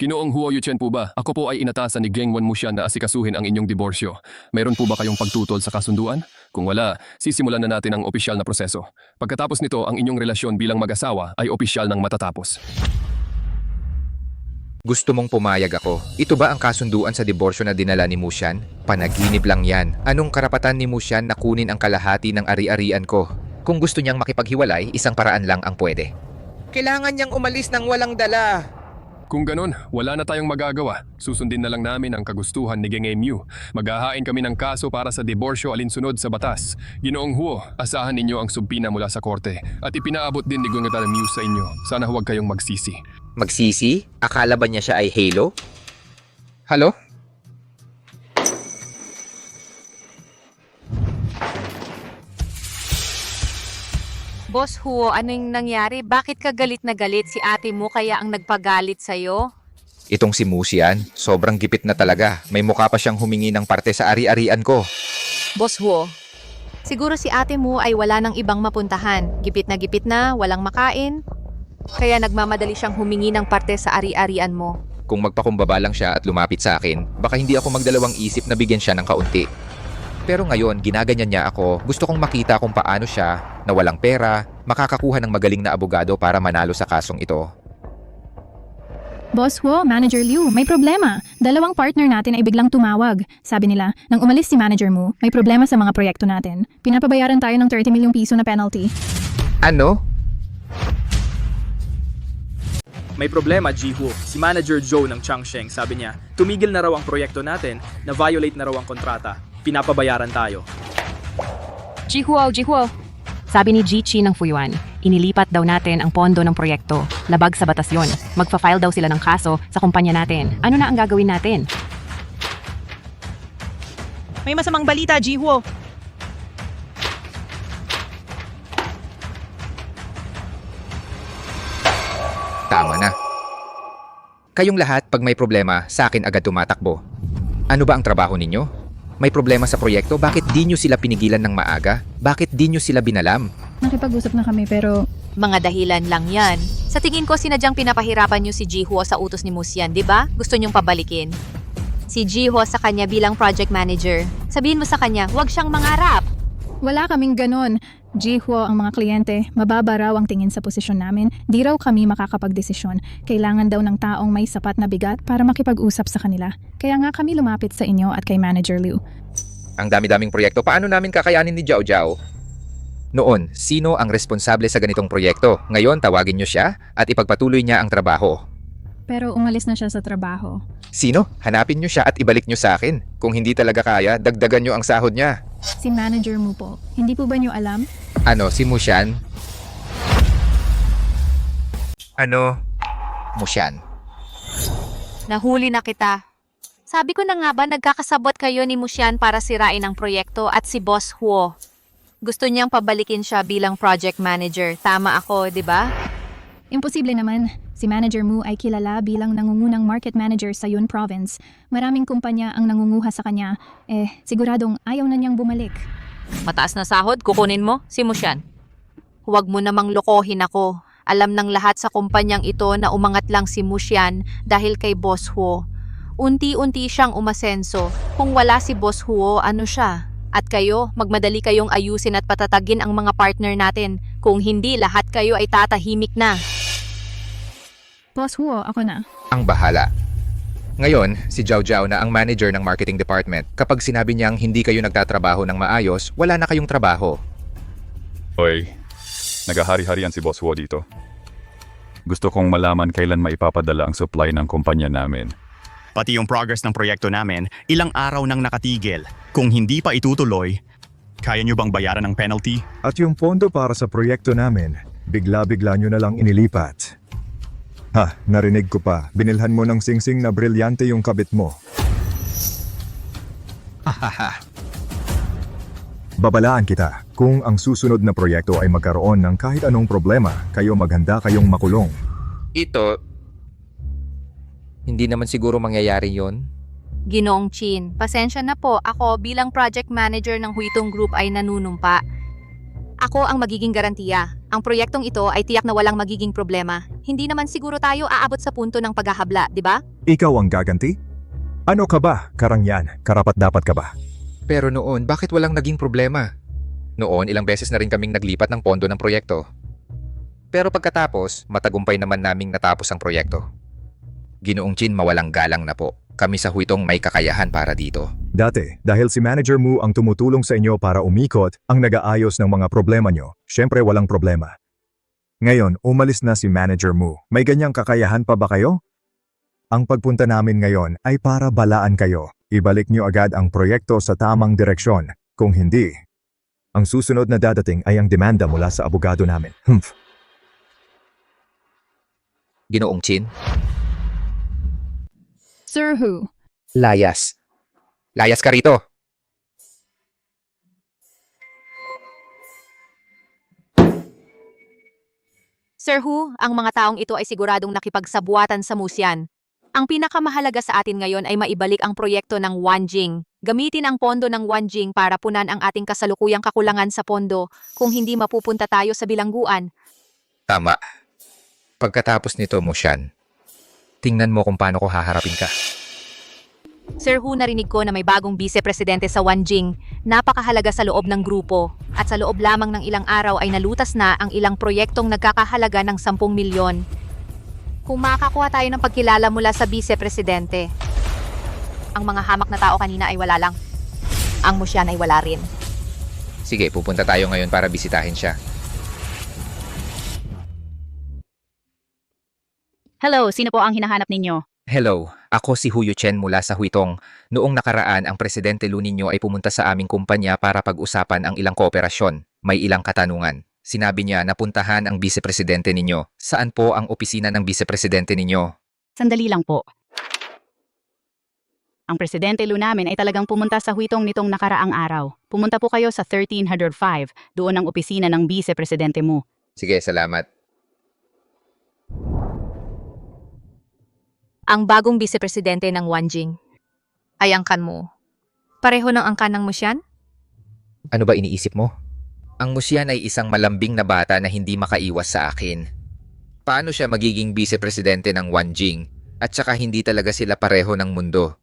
Ginoong Huo Yuchen po ba? Ako po ay inatasan ni Geng Wan Musyan na asikasuhin ang inyong diborsyo. Mayroon po ba kayong pagtutol sa kasunduan? Kung wala, sisimulan na natin ang opisyal na proseso. Pagkatapos nito, ang inyong relasyon bilang mag-asawa ay opisyal nang matatapos.
Gusto mong pumayag ako. Ito ba ang kasunduan sa diborsyo na dinala ni Musyan? Panaginip lang yan. Anong karapatan ni Musyan na kunin ang kalahati ng ari-arian ko? Kung gusto niyang makipaghiwalay, isang paraan lang ang pwede. Kailangan niyang umalis ng walang dala.
Kung ganon, wala na tayong magagawa. Susundin na lang namin ang kagustuhan ni Geng Mu. Maghahain kami ng kaso para sa diborsyo alinsunod sa batas. Ginoong Huo, asahan ninyo ang sumpina mula sa korte at ipinaabot din ni Geng Mu sa inyo. Sana huwag kayong magsisi.
Magsisi? Akala ba niya siya ay Halo? Halo?
Boss Huo, ano yung nangyari? Bakit ka galit na galit? Si ate mo kaya ang nagpagalit sa'yo?
Itong si Musyan, sobrang gipit na talaga. May mukha pa siyang humingi ng parte sa ari-arian ko.
Boss Huo, siguro si ate mo ay wala ng ibang mapuntahan. Gipit na, walang makain. Kaya nagmamadali siyang humingi ng parte sa ari-arian mo.
Kung magpakumbaba lang siya at lumapit sa akin, baka hindi ako magdalawang isip na bigyan siya ng kaunti. Pero ngayon, ginaganyan niya ako. Gusto kong makita kung paano siya, na walang pera, makakakuha ng magaling na abogado para manalo sa kasong ito.
Boss Huo, Manager Liu, may problema. Dalawang partner natin ay biglang tumawag. Sabi nila, nang umalis si Manager Mu, may problema sa mga proyekto natin. Pinapabayaran tayo ng 30 milyong piso na penalty.
Ano?
May problema, Jihuo. Si Manager Joe ng Changsheng sabi niya, tumigil na raw ang proyekto natin, na violate na raw ang kontrata. Pinapabayaran tayo.
Jihuo. Sabi ni Jichi ng Fuyuan, inilipat daw natin ang pondo ng proyekto. Labag sa batas yon. Magfa-file daw sila ng kaso sa kumpanya natin. Ano na ang gagawin natin?
May masamang balita, Jihuo.
Tama na. Kayong lahat, pag may problema, sa akin agad tumatakbo. Ano ba ang trabaho ninyo? May problema sa proyekto, bakit di nyo sila pinigilan ng maaga? Bakit di nyo sila binalam?
Nakipag-usap na kami pero
Mga dahilan lang yan. Sa tingin ko, sinadyang pinapahirapan niyo si Jihuo sa utos ni Musyan, di ba? Gusto niyong pabalikin. Si Jihuo sa kanya bilang project manager. Sabihin mo sa kanya, huwag siyang mangarap.
wala kaming ganon. Jihuo ang mga kliyente, mababa raw ang tingin sa posisyon namin, di raw kami makakapagdesisyon. Kailangan daw ng taong may sapat na bigat para makipag-usap sa kanila. Kaya nga kami lumapit sa inyo at kay Manager Liu.
Ang dami-daming proyekto, paano namin kakayanin ni Jiao? Noon, sino ang responsable sa ganitong proyekto? Ngayon, tawagin nyo siya at ipagpatuloy niya ang trabaho.
Pero umalis na siya sa trabaho.
Sino? Hanapin nyo siya at ibalik nyo sa akin. Kung hindi talaga kaya, dagdagan nyo ang sahod niya.
Si Manager mo po. Hindi po ba niyo alam?
Ano, si Musyan? Ano? Musyan.
Nahuli na kita. Sabi ko na nga ba nagkakasabot kayo ni Musyan para sirain ang proyekto at si Boss Huo. Gusto niyang pabalikin siya bilang project manager. Tama ako, di ba?
Imposible naman. Si Manager Mu ay kilala bilang nangungunang market manager sa Yun Province. Maraming kumpanya ang nangunguha sa kanya. Siguradong ayaw na niyang bumalik.
Mataas na sahod, kukunin mo si Musyan. Huwag mo namang lokohin ako. Alam ng lahat sa kumpanyang ito na umangat lang si Musyan dahil kay Boss Huo. Unti-unti siyang umasenso. Kung wala si Boss Huo, ano siya? At kayo, magmadali kayong ayusin at patatagin ang mga partner natin. Kung hindi, lahat kayo ay tatahimik na.
Boss Huo, ako na.
Ang bahala. Ngayon, si Jiao Jiao na ang manager ng marketing department. Kapag sinabi niyang hindi kayo nagtatrabaho ng maayos, wala na kayong trabaho.
Hoy, nagahari-harian si Boss Huo dito. Gusto kong malaman kailan maipapadala ang supply ng kumpanya namin.
Pati yung progress ng proyekto namin, ilang araw nang nakatigil. Kung hindi pa itutuloy, kaya nyo bang bayaran ng penalty?
At yung pondo para sa proyekto namin, bigla-bigla nyo na lang inilipat. Ha, narinig ko pa. Binilhan mo ng singsing na brilyante yung kabit mo. Babalaan kita. Kung ang susunod na proyekto ay magkaroon ng kahit anong problema, kayo maghanda kayong makulong.
Ito, hindi naman siguro mangyayari yon.
Ginoong Chin, pasensya na po. Ako bilang project manager ng Huitong Group ay nanunumpa. Ako ang magiging garantiya. Ang proyektong ito ay tiyak na walang magiging problema. Hindi naman siguro tayo aabot sa punto ng paghahabla, di ba?
Ikaw ang gaganti? Ano ka ba? Karangyan, karapat-dapat ka ba?
Pero noon, bakit walang naging problema? Noon, ilang beses na rin kaming naglipat ng pondo ng proyekto. Pero pagkatapos, matagumpay naman naming natapos ang proyekto. Ginoong Chin, mawalang galang na po. Kami sa Huitong may kakayahan para dito.
Dati, dahil si Manager Mu ang tumutulong sa inyo para umikot, ang nag-aayos ng mga problema nyo, syempre walang problema. Ngayon, umalis na si Manager Mu. May ganyang kakayahan pa ba kayo? Ang pagpunta namin ngayon ay para balaan kayo. Ibalik nyo agad ang proyekto sa tamang direksyon. Kung hindi, ang susunod na dadating ay ang demanda mula sa abogado namin.
Ginoong Chin?
Sir Hu.
Layas. Layas ka rito.
Sir Hu, ang mga taong ito ay siguradong nakipagsabuatan sa Musyan. Ang pinakamahalaga sa atin ngayon ay maibalik ang proyekto ng Wanjing. Gamitin ang pondo ng Wanjing para punan ang ating kasalukuyang kakulangan sa pondo kung hindi mapupunta tayo sa bilangguan.
Tama. Pagkatapos nito, Musyan, tingnan mo kung paano ko haharapin ka.
Sir Hu, narinig ko na may bagong vice-presidente sa Wanjing. Napakahalaga sa loob ng grupo. At sa loob lamang ng ilang araw ay nalutas na ang ilang proyektong nagkakahalaga ng 10 milyon. Kung makakuha tayo ng pagkilala mula sa vice-presidente, ang mga hamak na tao kanina ay wala lang. Ang Musyan ay wala rin.
Sige, pupunta tayo ngayon para bisitahin siya.
Hello, sino po ang hinahanap ninyo?
Hello, ako si Huyu Chen mula sa Huitong. Noong nakaraan, ang Presidente Lu ninyo ay pumunta sa aming kumpanya para pag-usapan ang ilang kooperasyon. May ilang katanungan. Sinabi niya na puntahan ang Vice-Presidente ninyo. Saan po ang opisina ng Vice-Presidente ninyo?
Sandali lang po. Ang Presidente Lu namin ay talagang pumunta sa Huitong nitong nakaraang araw. Pumunta po kayo sa 1305, doon ang opisina ng Vice-Presidente mo.
Sige, salamat.
Ang bagong vice-presidente ng Wanjing ay angkan mo. Pareho ng angkan ng Musyan?
Ano ba iniisip mo? Ang Musyan ay isang malambing na bata na hindi makaiwas sa akin. Paano siya magiging vice-presidente ng Wanjing? At saka hindi talaga sila pareho ng mundo.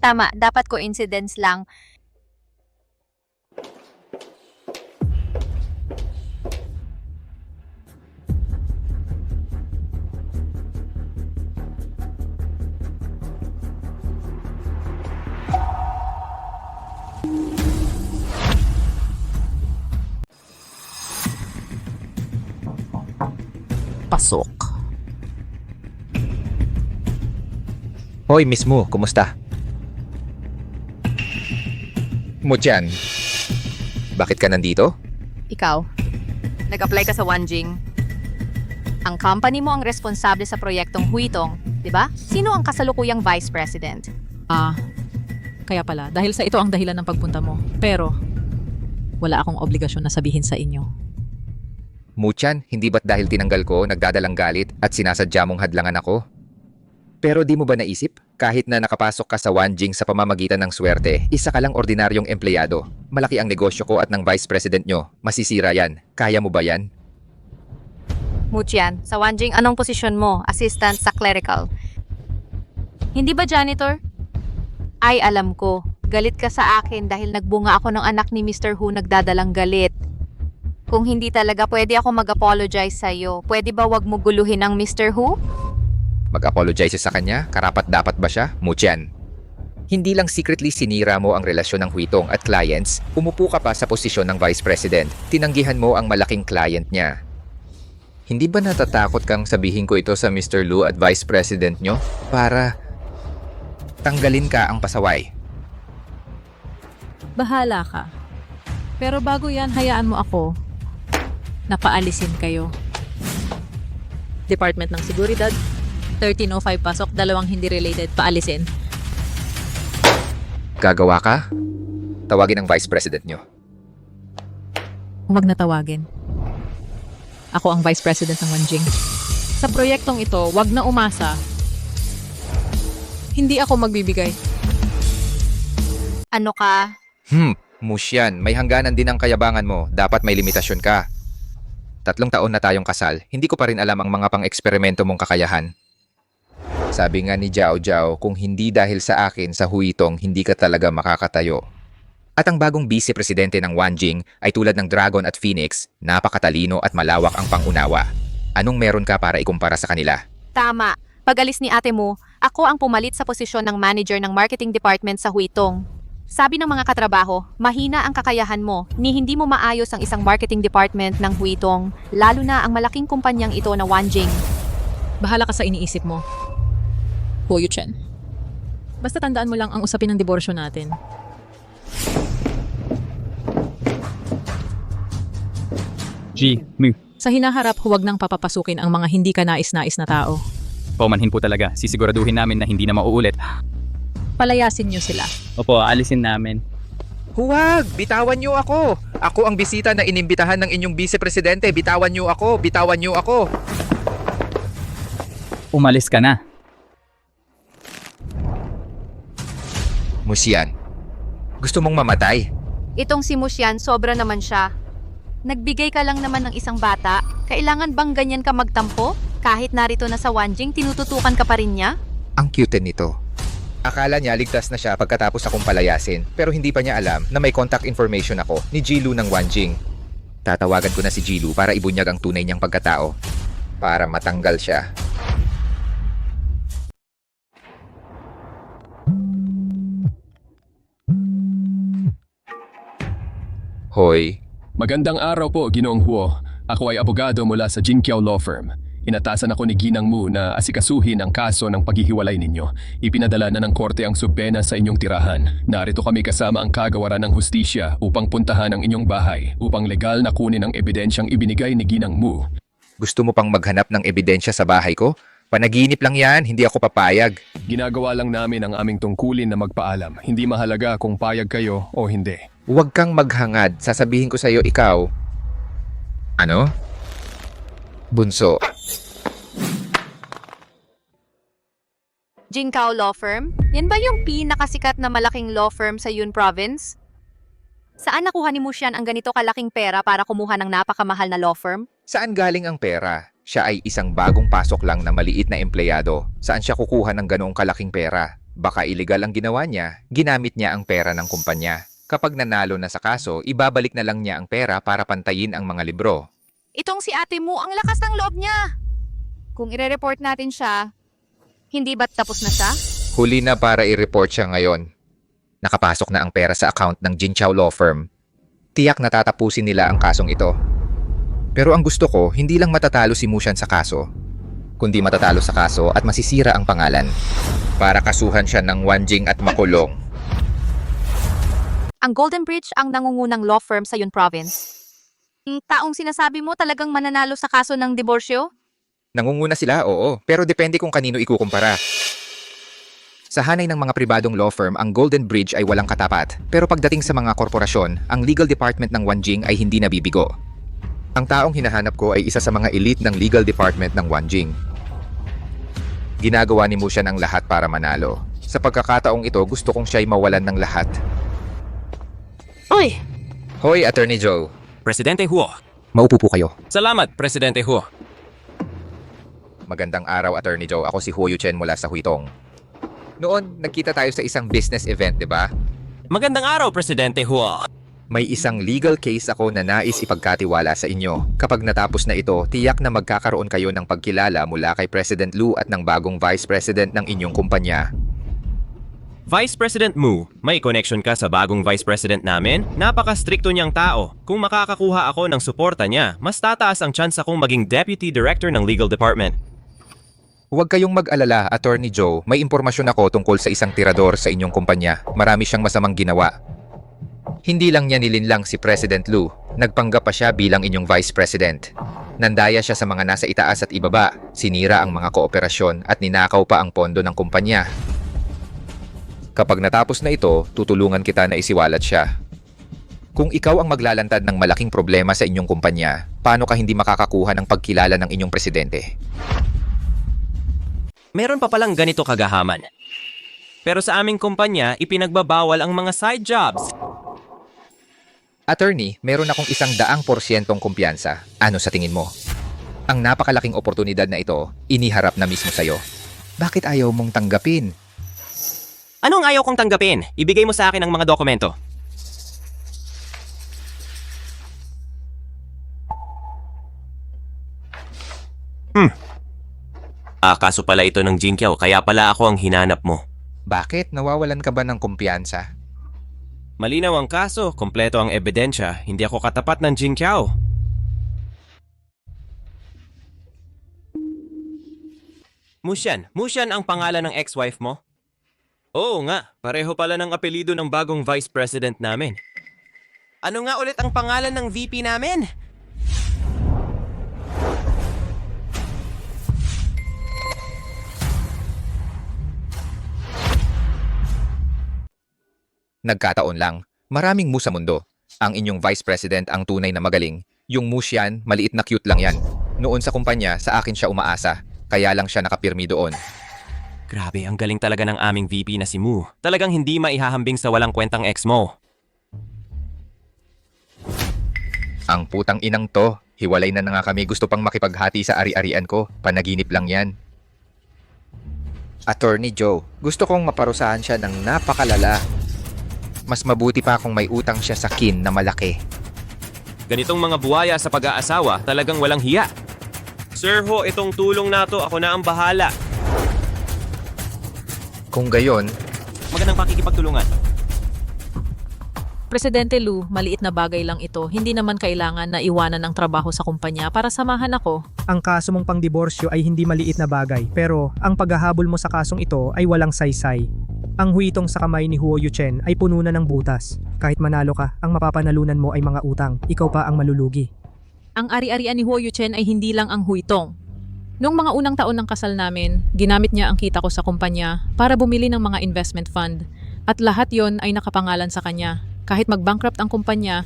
Tama, dapat coincidence lang.
Pasok. Hoy, Miss Mu, kumusta? Musyan, bakit ka nandito?
Ikaw, nag-apply ka sa Wanjing. Ang company mo ang responsable sa proyektong Huitong, di ba? Sino ang kasalukuyang vice president?
Kaya pala, dahil sa ito ang dahilan ng pagpunta mo. Pero, wala akong obligasyon na sabihin sa inyo.
Muchan, hindi ba't dahil tinanggal ko, nagdadalang galit at sinasadya mong hadlangan ako? Pero di mo ba naisip? Kahit na nakapasok ka sa Wanjing sa pamamagitan ng swerte, isa ka lang ordinaryong empleyado. Malaki ang negosyo ko at ng vice president nyo. Masisira yan. Kaya mo ba yan?
Muchian, sa Wanjing, anong posisyon mo? Assistant sa clerical. Hindi ba janitor? Ay, alam ko. Galit ka sa akin dahil nagbunga ako ng anak ni Mr. Hu nagdadalang galit. Kung hindi talaga, pwede ako mag-apologize sa'yo. Pwede ba wag mo guluhin ang Mr. Hu?
Mag-apologize sa kanya? Karapat dapat ba siya? Muchan. Hindi lang secretly sinira mo ang relasyon ng Huitong at clients, umupo ka pa sa posisyon ng vice president. Tinanggihan mo ang malaking client niya. Hindi ba natatakot kang sabihin ko ito sa Mr. Lu at vice president nyo para tanggalin ka ang pasaway?
Bahala ka. Pero bago yan, hayaan mo ako na paalisin kayo. Department ng Seguridad, 1305 pasok, 2 hindi related, paalisin.
Gagawa ka? Tawagin ang vice president nyo.
Huwag na tawagin. Ako ang vice president ng Wanjing. Sa proyektong ito, wag na umasa. Hindi ako magbibigay.
Ano ka?
Musyan, may hangganan din ang kayabangan mo. Dapat may limitasyon ka. 3 taon na tayong kasal, hindi ko pa rin alam ang mga pang-eksperimento mong kakayahan. Sabi nga ni Jiao Jiao, kung hindi dahil sa akin sa Huitong, hindi ka talaga makakatayo. At ang bagong vice-presidente ng Wanjing ay tulad ng Dragon at Phoenix, napakatalino at malawak ang pangunawa. Anong meron ka para ikumpara sa kanila?
Tama. Pag-alis ni ate mo, ako ang pumalit sa posisyon ng manager ng marketing department sa Huitong. Sabi ng mga katrabaho, mahina ang kakayahan mo, ni hindi mo maayos ang isang marketing department ng Huitong, lalo na ang malaking kumpanyang ito na Wanjing.
Bahala ka sa iniisip mo. Huo Chen. Basta tandaan mo lang ang usapin ng diborsyo natin. Sa hinaharap, huwag nang papapasukin ang mga hindi ka nais-nais na tao.
Paumanhin po talaga. Sisiguraduhin namin na hindi na mauulit.
Palayasin niyo sila.
Opo, aalisin namin.
Huwag! Bitawan niyo ako! Ako ang bisita na inimbitahan ng inyong vice-presidente. Bitawan niyo ako! Bitawan niyo ako!
Umalis ka na.
Musyan, gusto mong mamatay?
Itong si Musyan, sobra naman siya. Nagbigay ka lang naman ng isang bata, kailangan bang ganyan ka magtampo? Kahit narito na sa Wanjing, tinututukan ka pa rin niya?
Ang cute nito. Akala niya ligtas na siya pagkatapos akong palayasin, pero hindi pa niya alam na may contact information ako ni Jilu ng Wanjing. Tatawagan ko na si Jilu para ibunyag ang tunay niyang pagkatao. Para matanggal siya. Hoy.
Magandang araw po, Ginoong Huo. Ako ay abogado mula sa Jinkiao Law Firm. Inatasan ako ni Ginang Mu na asikasuhin ang kaso ng paghihiwalay ninyo. Ipinadala na ng korte ang subpena sa inyong tirahan. Narito kami kasama ang kagawaran ng hustisya upang puntahan ang inyong bahay upang legal na kunin ang ebidensyang ibinigay ni Ginang Mu.
Gusto mo pang maghanap ng ebidensya sa bahay ko? Panaginip lang yan, hindi ako papayag.
Ginagawa lang namin ang aming tungkulin na magpaalam. Hindi mahalaga kung payag kayo o hindi.
Huwag kang maghangad, sasabihin ko sa'yo ikaw. Ano? Bunso.
Jinkiao Law Firm? Yan ba yung pinakasikat na malaking law firm sa Yun Province? Saan nakuha ni Musyan ang ganito kalaking pera para kumuha ng napakamahal na law firm?
Saan galing ang pera? Siya ay isang bagong pasok lang na maliit na empleyado. Saan siya kukuha ng ganoong kalaking pera? Baka illegal ang ginawa niya, ginamit niya ang pera ng kumpanya. Kapag nanalo na sa kaso, ibabalik na lang niya ang pera para pantayin ang mga libro.
Itong si ate mo, ang lakas ng loob niya! Kung ire-report natin siya, hindi ba't tapos na siya?
Huli na para i-report siya ngayon. Nakapasok na ang pera sa account ng Jinkiao Law Firm. Tiyak na tatapusin nila ang kasong ito. Pero ang gusto ko, hindi lang matatalo si Musyan sa kaso, kundi matatalo sa kaso at masisira ang pangalan. Para kasuhan siya ng Wanjing at makulong.
Ang Golden Bridge ang nangungunang law firm sa Yun Province. Taong sinasabi mo talagang mananalo sa kaso ng diborsyo?
Nangunguna sila, oo, pero depende kung kanino ikukumpara. Sa hanay ng mga pribadong law firm, ang Golden Bridge ay walang katapat. Pero pagdating sa mga korporasyon, ang legal department ng Wanjing ay hindi nabibigo. Ang taong hinahanap ko ay isa sa mga elite ng legal department ng Wanjing. Ginagawa ni Mushan ang lahat para manalo. Sa pagkakataong ito, gusto kong siya'y mawalan ng lahat.
Oy!
Hoy, Attorney Joe.
Presidente Huo.
Maupo po kayo.
Salamat, Presidente Huo.
Magandang araw, Attorney Joe. Ako si Huo Yuchen mula sa Huitong. Noon, nagkita tayo sa isang business event, di ba?
Magandang araw, Presidente Huo.
May isang legal case ako na nais ipagkatiwala sa inyo. Kapag natapos na ito, tiyak na magkakaroon kayo ng pagkilala mula kay President Lu at ng bagong Vice President ng inyong kumpanya.
Vice President Mu, may connection ka sa bagong Vice President namin? Napaka-stricto niyang tao. Kung makakakuha ako ng suporta niya, mas tataas ang chance akong maging Deputy Director ng Legal Department.
Huwag kayong mag-alala, Attorney Joe. May impormasyon ako tungkol sa isang tirador sa inyong kumpanya. Marami siyang masamang ginawa. Hindi lang niya nilinlang si President Lu. Nagpanggap pa siya bilang inyong Vice President. Nandaya siya sa mga nasa itaas at ibaba. Sinira ang mga kooperasyon at ninakaw pa ang pondo ng kumpanya. Kapag natapos na ito, tutulungan kita na isiwalat siya. Kung ikaw ang maglalantad ng malaking problema sa inyong kumpanya, paano ka hindi makakakuha ng pagkilala ng inyong presidente?
Meron pa palang ganito kagahaman. Pero sa aming kumpanya, ipinagbabawal ang mga side jobs.
Attorney, meron akong 100% kumpiyansa. Ano sa tingin mo? Ang napakalaking oportunidad na ito, iniharap na mismo sa'yo. Bakit ayaw mong tanggapin?
Anong ayaw kong tanggapin? Ibigay mo sa akin ang mga dokumento. Kaso pala ito ng Jinkiao, kaya pala ako ang hinanap mo.
Bakit? Nawawalan ka ba ng kumpiyansa?
Malinaw ang kaso, kompleto ang ebidensya, hindi ako katapat ng Jinkiao. Mushan ang pangalan ng ex-wife mo? Oo nga, pareho pala ng apelido ng bagong Vice President namin. Ano nga ulit ang pangalan ng VP namin?
Nagkataon lang, maraming Mu sa mundo. Ang inyong Vice President ang tunay na magaling. Yung Mushan, maliit na cute lang yan. Noon sa kumpanya, sa akin siya umaasa. Kaya lang siya nakapirmi doon.
Grabe, ang galing talaga ng aming VP na si Mu. Talagang hindi maihahambing sa walang kwentang ex mo.
Ang putang inang to, hiwalay na nga kami, gusto pang makipaghati sa ari-arian ko. Panaginip lang yan. Attorney Joe, gusto kong maparusahan siya ng napakalala. Mas mabuti pa kung may utang siya sa kin na malaki.
Ganitong mga buwaya sa pag-aasawa, talagang walang hiya. Sir Ho, itong tulong na to, ako na ang bahala.
Kung gayon,
Magandang pakikipagtulungan.
Presidente Lu, maliit na bagay lang ito. Hindi naman kailangan na iwanan ang trabaho sa kumpanya para samahan ako.
Ang kaso mong pangdiborsyo ay hindi maliit na bagay, pero ang paghahabol mo sa kasong ito ay walang saysay. Ang huitong sa kamay ni Huo Yuchen ay puno na ng butas. Kahit manalo ka, ang mapapanalunan mo ay mga utang. Ikaw pa ang malulugi.
Ang ari-arian ni Huo Yuchen ay hindi lang ang huitong. Noong mga unang taon ng kasal namin, ginamit niya ang kita ko sa kumpanya para bumili ng mga investment fund. At lahat yon ay nakapangalan sa kanya. Kahit mag-bankrupt ang kumpanya,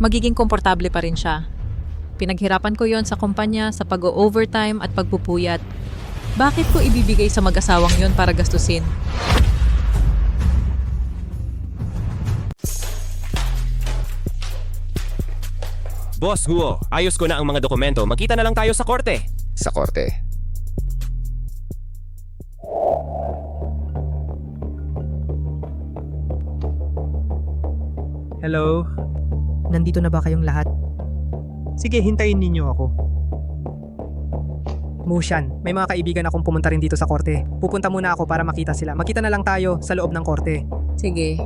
magiging komportable pa rin siya. Pinaghirapan ko yon sa kumpanya, sa pag-overtime at pagpupuyat. Bakit ko ibibigay sa mag-asawang yon para gastusin?
Boss Huo, ayos ko na ang mga dokumento. Magkita na lang tayo sa korte.
sa korte.
Hello? Nandito na ba kayong lahat? Sige, hintayin ninyo ako. Mushan, may mga kaibigan akong pumunta rin dito sa korte. Pupunta muna ako para makita sila. Makita na lang tayo sa loob ng korte.
Sige.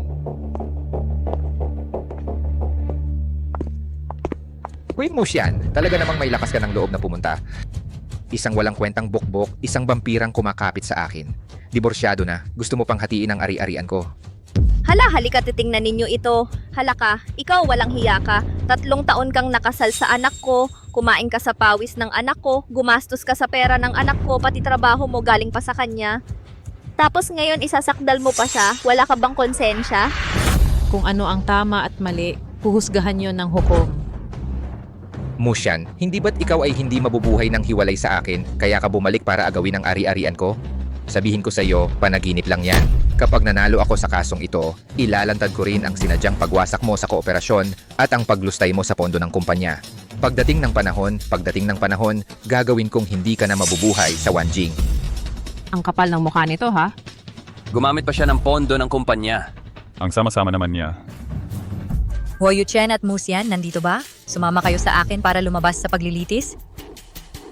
Wait mo siyan, talaga namang may lakas ka ng loob na pumunta. Isang walang kwentang bukbok, isang vampirang kumakapit sa akin. Diborsyado na, gusto mo pang hatiin ang ari-arian ko.
Hala, halika titingnan ninyo ito. Hala ka, ikaw walang hiya ka. 3 taon kang nakasal sa anak ko. Kumain ka sa pawis ng anak ko, gumastos ka sa pera ng anak ko, pati trabaho mo galing pa sa kanya. Tapos ngayon isasakdal mo pa siya, wala ka bang konsensya?
Kung ano ang tama at mali, huhusgahan yon ng hukom.
Musyan, hindi ba't ikaw ay hindi mabubuhay ng hiwalay sa akin, kaya ka bumalik para agawin ang ari-arian ko? Sabihin ko sa iyo, panaginip lang yan. Kapag nanalo ako sa kasong ito, ilalantad ko rin ang sinadyang pagwasak mo sa kooperasyon at ang paglustay mo sa pondo ng kumpanya. Pagdating ng panahon, gagawin kong hindi ka na mabubuhay sa Wanjing.
Ang kapal ng mukha nito, ha?
Gumamit pa siya ng pondo ng kumpanya.
Ang sama-sama naman niya.
Huo Yuchen at Musian, nandito ba? Sumama kayo sa akin para lumabas sa paglilitis?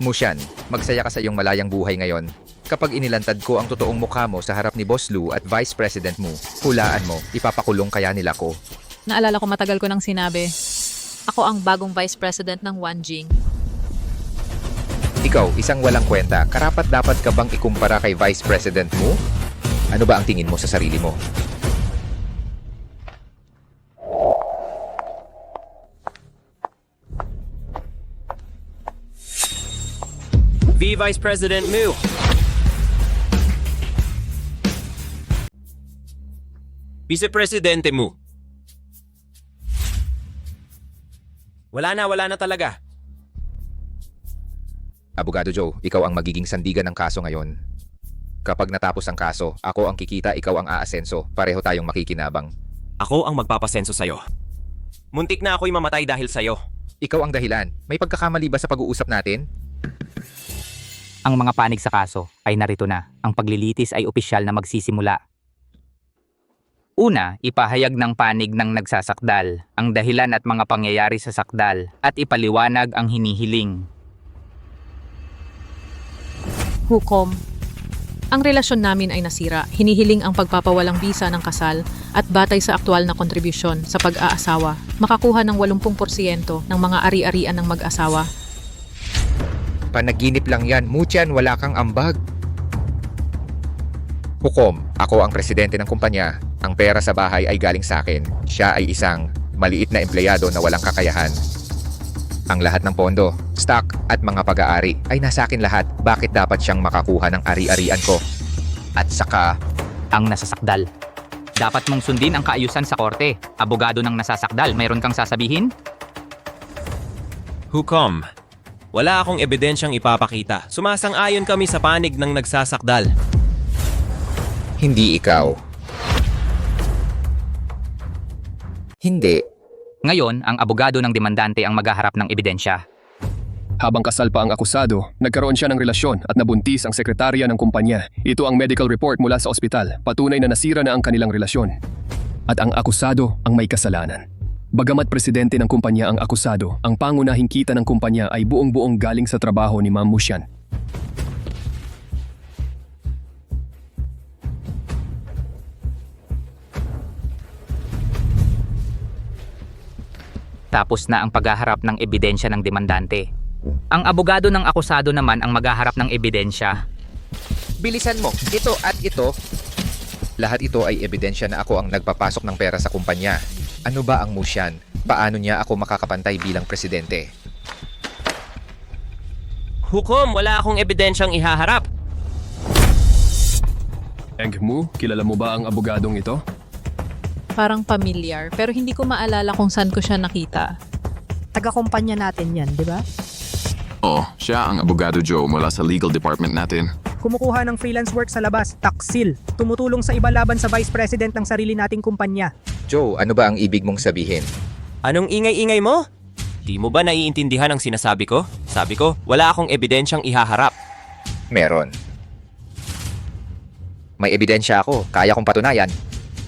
Musyan, magsaya ka sa iyong malayang buhay ngayon. Kapag inilantad ko ang totoong mukha mo sa harap ni Boss Lu at Vice President mo, hulaan mo, ipapakulong kaya nila ko.
Naalala ko matagal ko nang sinabi, ako ang bagong Vice President ng Wanjing.
Ikaw, isang walang kwenta, karapat dapat ka bang ikumpara kay Vice President mo? Ano ba ang tingin mo sa sarili mo?
Vice President Mu. Vice Presidente Mu. Wala na talaga.
Abogado Joe, ikaw ang magiging sandigan ng kaso ngayon. Kapag natapos ang kaso, ako ang kikita, ikaw ang aasenso. Pareho tayong makikinabang.
Ako ang magpapasenso sa'yo. Muntik na ako'y mamatay dahil sa'yo.
Ikaw ang dahilan. May pagkakamali ba sa pag-uusap natin?
Ang mga panig sa kaso ay narito na. Ang paglilitis ay opisyal na magsisimula. Una, ipahayag ng panig ng nagsasakdal ang dahilan at mga pangyayari sa sakdal at ipaliwanag ang hinihiling.
Hukom. Ang relasyon namin ay nasira. Hinihiling ang pagpapawalang bisa ng kasal at batay sa aktual na kontribusyon sa pag-aasawa, makakuha ng 80% ng mga ari-arian ng mag-asawa.
Panaginip lang yan. Musyan, wala kang ambag. Hukom, ako ang presidente ng kumpanya. Ang pera sa bahay ay galing sa akin. Siya ay isang maliit na empleyado na walang kakayahan. Ang lahat ng pondo, stock at mga pag-aari ay nasa akin lahat. Bakit dapat siyang makakuha ng ari-arian ko?
At saka, ang nasasakdal. Dapat mong sundin ang kaayusan sa korte. Abogado ng nasasakdal, mayroon kang sasabihin?
Hukom. Wala akong ebidensyang ipapakita. Sumasang-ayon kami sa panig ng nagsasakdal.
Hindi ikaw. Hindi.
Ngayon, ang abogado ng demandante ang maghaharap ng ebidensya.
Habang kasal pa ang akusado, nagkaroon siya ng relasyon at nabuntis ang sekretarya ng kumpanya. Ito ang medical report mula sa ospital, patunay na nasira na ang kanilang relasyon. At ang akusado ang may kasalanan. Bagamat presidente ng kumpanya ang akusado, ang pangunahing kita ng kumpanya ay buong-buong galing sa trabaho ni Ma'am Musyan.
Tapos na ang paghaharap ng ebidensya ng demandante. Ang abogado ng akusado naman ang maghaharap ng ebidensya.
Bilisan mo. Ito at ito. Lahat ito ay ebidensya na ako ang nagpapasok ng pera sa kumpanya. Ano ba ang Musyan? Paano niya ako makakapantay bilang presidente?
Hukom, wala akong ebidensyang ihaharap.
Eng Mu, kilala mo ba ang abogadong ito?
Parang familiar, pero hindi ko maalala kung saan ko siya nakita.
Taga-kumpanya natin yan, di ba?
Oh, siya ang abogado Joe mula sa legal department natin.
Kumukuha ng freelance work sa labas, taksil. Tumutulong sa iba laban sa vice president ng sarili nating kumpanya.
Joe, ano ba ang ibig mong sabihin?
Anong ingay-ingay mo? Di mo ba naiintindihan ang sinasabi ko? Sabi ko, wala akong ebidensyang ihaharap.
Meron. May ebidensya ako. Kaya kong patunayan.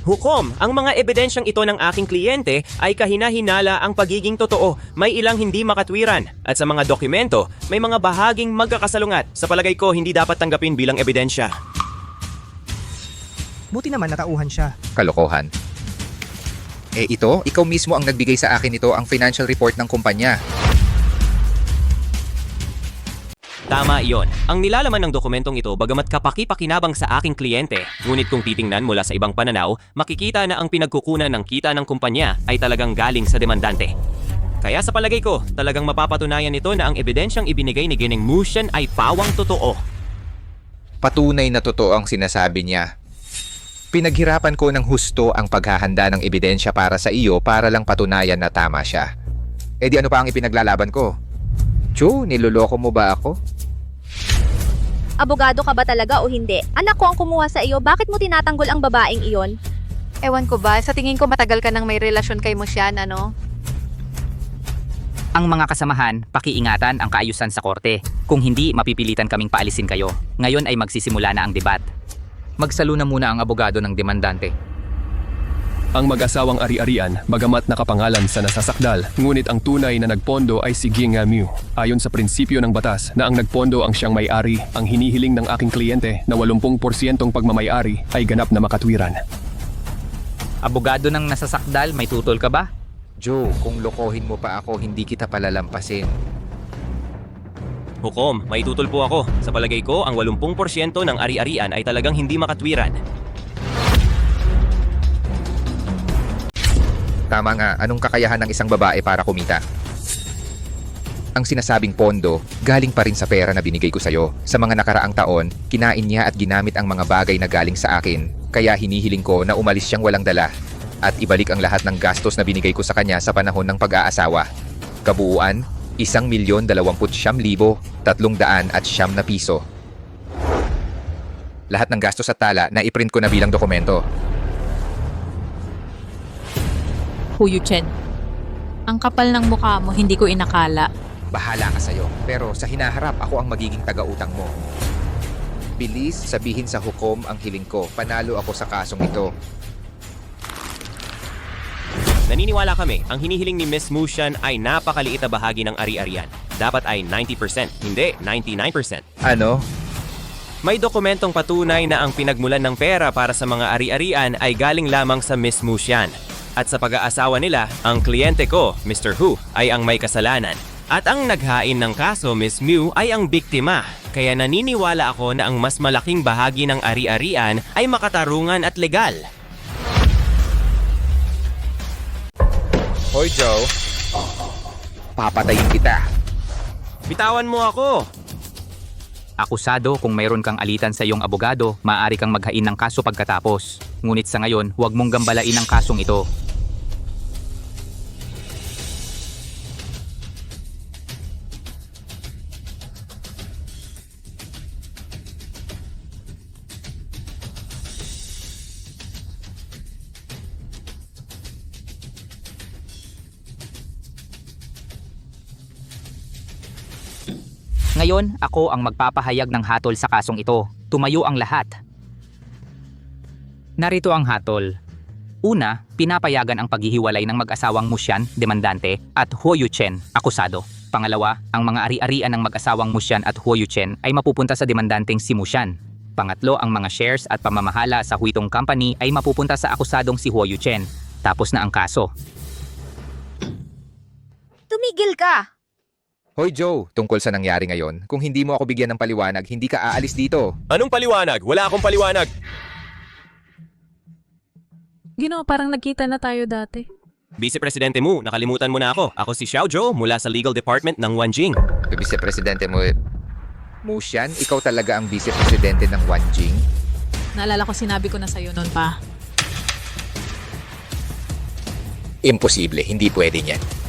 Hukom, ang mga ebidensyang ito ng aking kliyente ay kahina-hinala ang pagiging totoo. May ilang hindi makatwiran. At sa mga dokumento, may mga bahaging magkakasalungat. Sa palagay ko, hindi dapat tanggapin bilang ebidensya.
Buti naman natauhan siya.
Kalokohan. Ito, ikaw mismo ang nagbigay sa akin ito ang financial report ng kumpanya.
Tama iyon. Ang nilalaman ng dokumentong ito bagamat kapaki-pakinabang sa aking kliyente, ngunit kung titingnan mula sa ibang pananaw, makikita na ang pinagkukunan ng kita ng kumpanya ay talagang galing sa demandante. Kaya sa palagay ko, talagang mapapatunayan nito na ang ebidensyang ibinigay ni Gineng Musyan ay pawang totoo.
Patunay na totoo ang sinasabi niya. Pinaghirapan ko ng husto ang paghahanda ng ebidensya para sa iyo para lang patunayan na tama siya. E di ano pa ang ipinaglalaban ko? Chu, niloloko mo ba ako?
Abogado ka ba talaga o hindi? Anak ko ang kumuha sa iyo, bakit mo tinatanggol ang babaeng iyon?
Ewan ko ba, sa tingin ko matagal ka nang may relasyon kay Musyan, ano?
Ang mga kasamahan, pakiingatan ang kaayusan sa korte. Kung hindi, mapipilitan kaming paalisin kayo. Ngayon ay magsisimula na ang debat. Magsalo na muna ang abogado ng demandante.
Ang mag-asawang ari-arian, bagamat nakapangalan sa nasasakdal, ngunit ang tunay na nagpondo ay si Gineng Mu. Ayon sa prinsipyo ng batas na ang nagpondo ang siyang may-ari, ang hinihiling ng aking kliyente na 80% pagmamay-ari ay ganap na makatwiran.
Abogado ng nasasakdal, may tutol ka ba?
Joe, kung lokohin mo pa ako, hindi kita palalampasin.
Hukom, may tutol po ako. Sa palagay ko, ang 80% ng ari-arian ay talagang hindi makatwiran.
Tama nga, anong kakayahan ng isang babae para kumita? Ang sinasabing pondo, galing pa rin sa pera na binigay ko sa'yo. Sa mga nakaraang taon, kinain niya at ginamit ang mga bagay na galing sa akin. Kaya hinihiling ko na umalis siyang walang dala. At ibalik ang lahat ng gastos na binigay ko sa kanya sa panahon ng pag-aasawa. Kabuuan, 1,029,300 na piso. Lahat ng gastos at tala na iprint ko na bilang dokumento.
Huyo Chen, ang kapal ng mukha mo, hindi ko inakala.
Bahala ka sa'yo, pero sa hinaharap ako ang magiging taga-utang mo. Bilis, sabihin sa hukom ang hiling ko. Panalo ako sa kasong ito.
Naniniwala kami, ang hinihiling ni Miss Musyan ay napakaliit na bahagi ng ari-arian. Dapat ay 90%, hindi 99%.
Ano?
May dokumentong patunay na ang pinagmulan ng pera para sa mga ari-arian ay galing lamang sa Miss Musyan. At sa pag-aasawa nila, ang kliyente ko, Mr. Hu, ay ang may kasalanan. At ang naghain ng kaso, Miss Mu, ay ang biktima. Kaya naniniwala ako na ang mas malaking bahagi ng ari-arian ay makatarungan at legal.
Hoy Joe, papatayin kita.
Bitawan mo ako!
Akusado, kung mayroon kang alitan sa iyong abogado, maaari kang maghain ng kaso pagkatapos. Ngunit sa ngayon, huwag mong gambalain ang kasong ito. Ngayon, ako ang magpapahayag ng hatol sa kasong ito. Tumayo ang lahat. Narito ang hatol. Una, pinapayagan ang paghihiwalay ng mag-asawang Musyan, demandante, at Huoyu Chen, akusado. Pangalawa, ang mga ari-arian ng mag-asawang Musyan at Huoyu Chen ay mapupunta sa demandanteng si Musyan. Pangatlo, ang mga shares at pamamahala sa Huitong Company ay mapupunta sa akusadong si Huoyu Chen. Tapos na ang kaso.
Tumigil ka!
Hoy Joe, tungkol sa nangyari ngayon, kung hindi mo ako bigyan ng paliwanag, hindi ka aalis dito.
Anong paliwanag? Wala akong paliwanag!
Gino, parang nagkita na tayo dati.
Vice Presidente Mu, nakalimutan mo na ako. Ako si Xiao Zhou mula sa Legal Department ng Wanjing.
Vice Presidente mo, Musyan, ikaw talaga ang Vice Presidente ng Wanjing?
Naalala ko sinabi ko na sa'yo noon pa.
Imposible, hindi pwede niyan.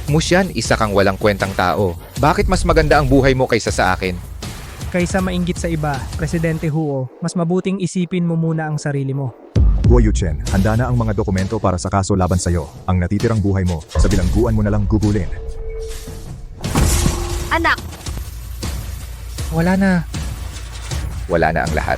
Musyan, isa kang walang kwentang tao. Bakit mas maganda ang buhay mo kaysa sa akin?
Kaysa mainggit sa iba, Presidente Huo, mas mabuting isipin mo muna ang sarili mo.
Huoyu Chen, handa na ang mga dokumento para sa kaso laban sa'yo. Ang natitirang buhay mo, sa bilangguan mo na lang gugulin.
Anak!
Wala na. Wala na ang lahat.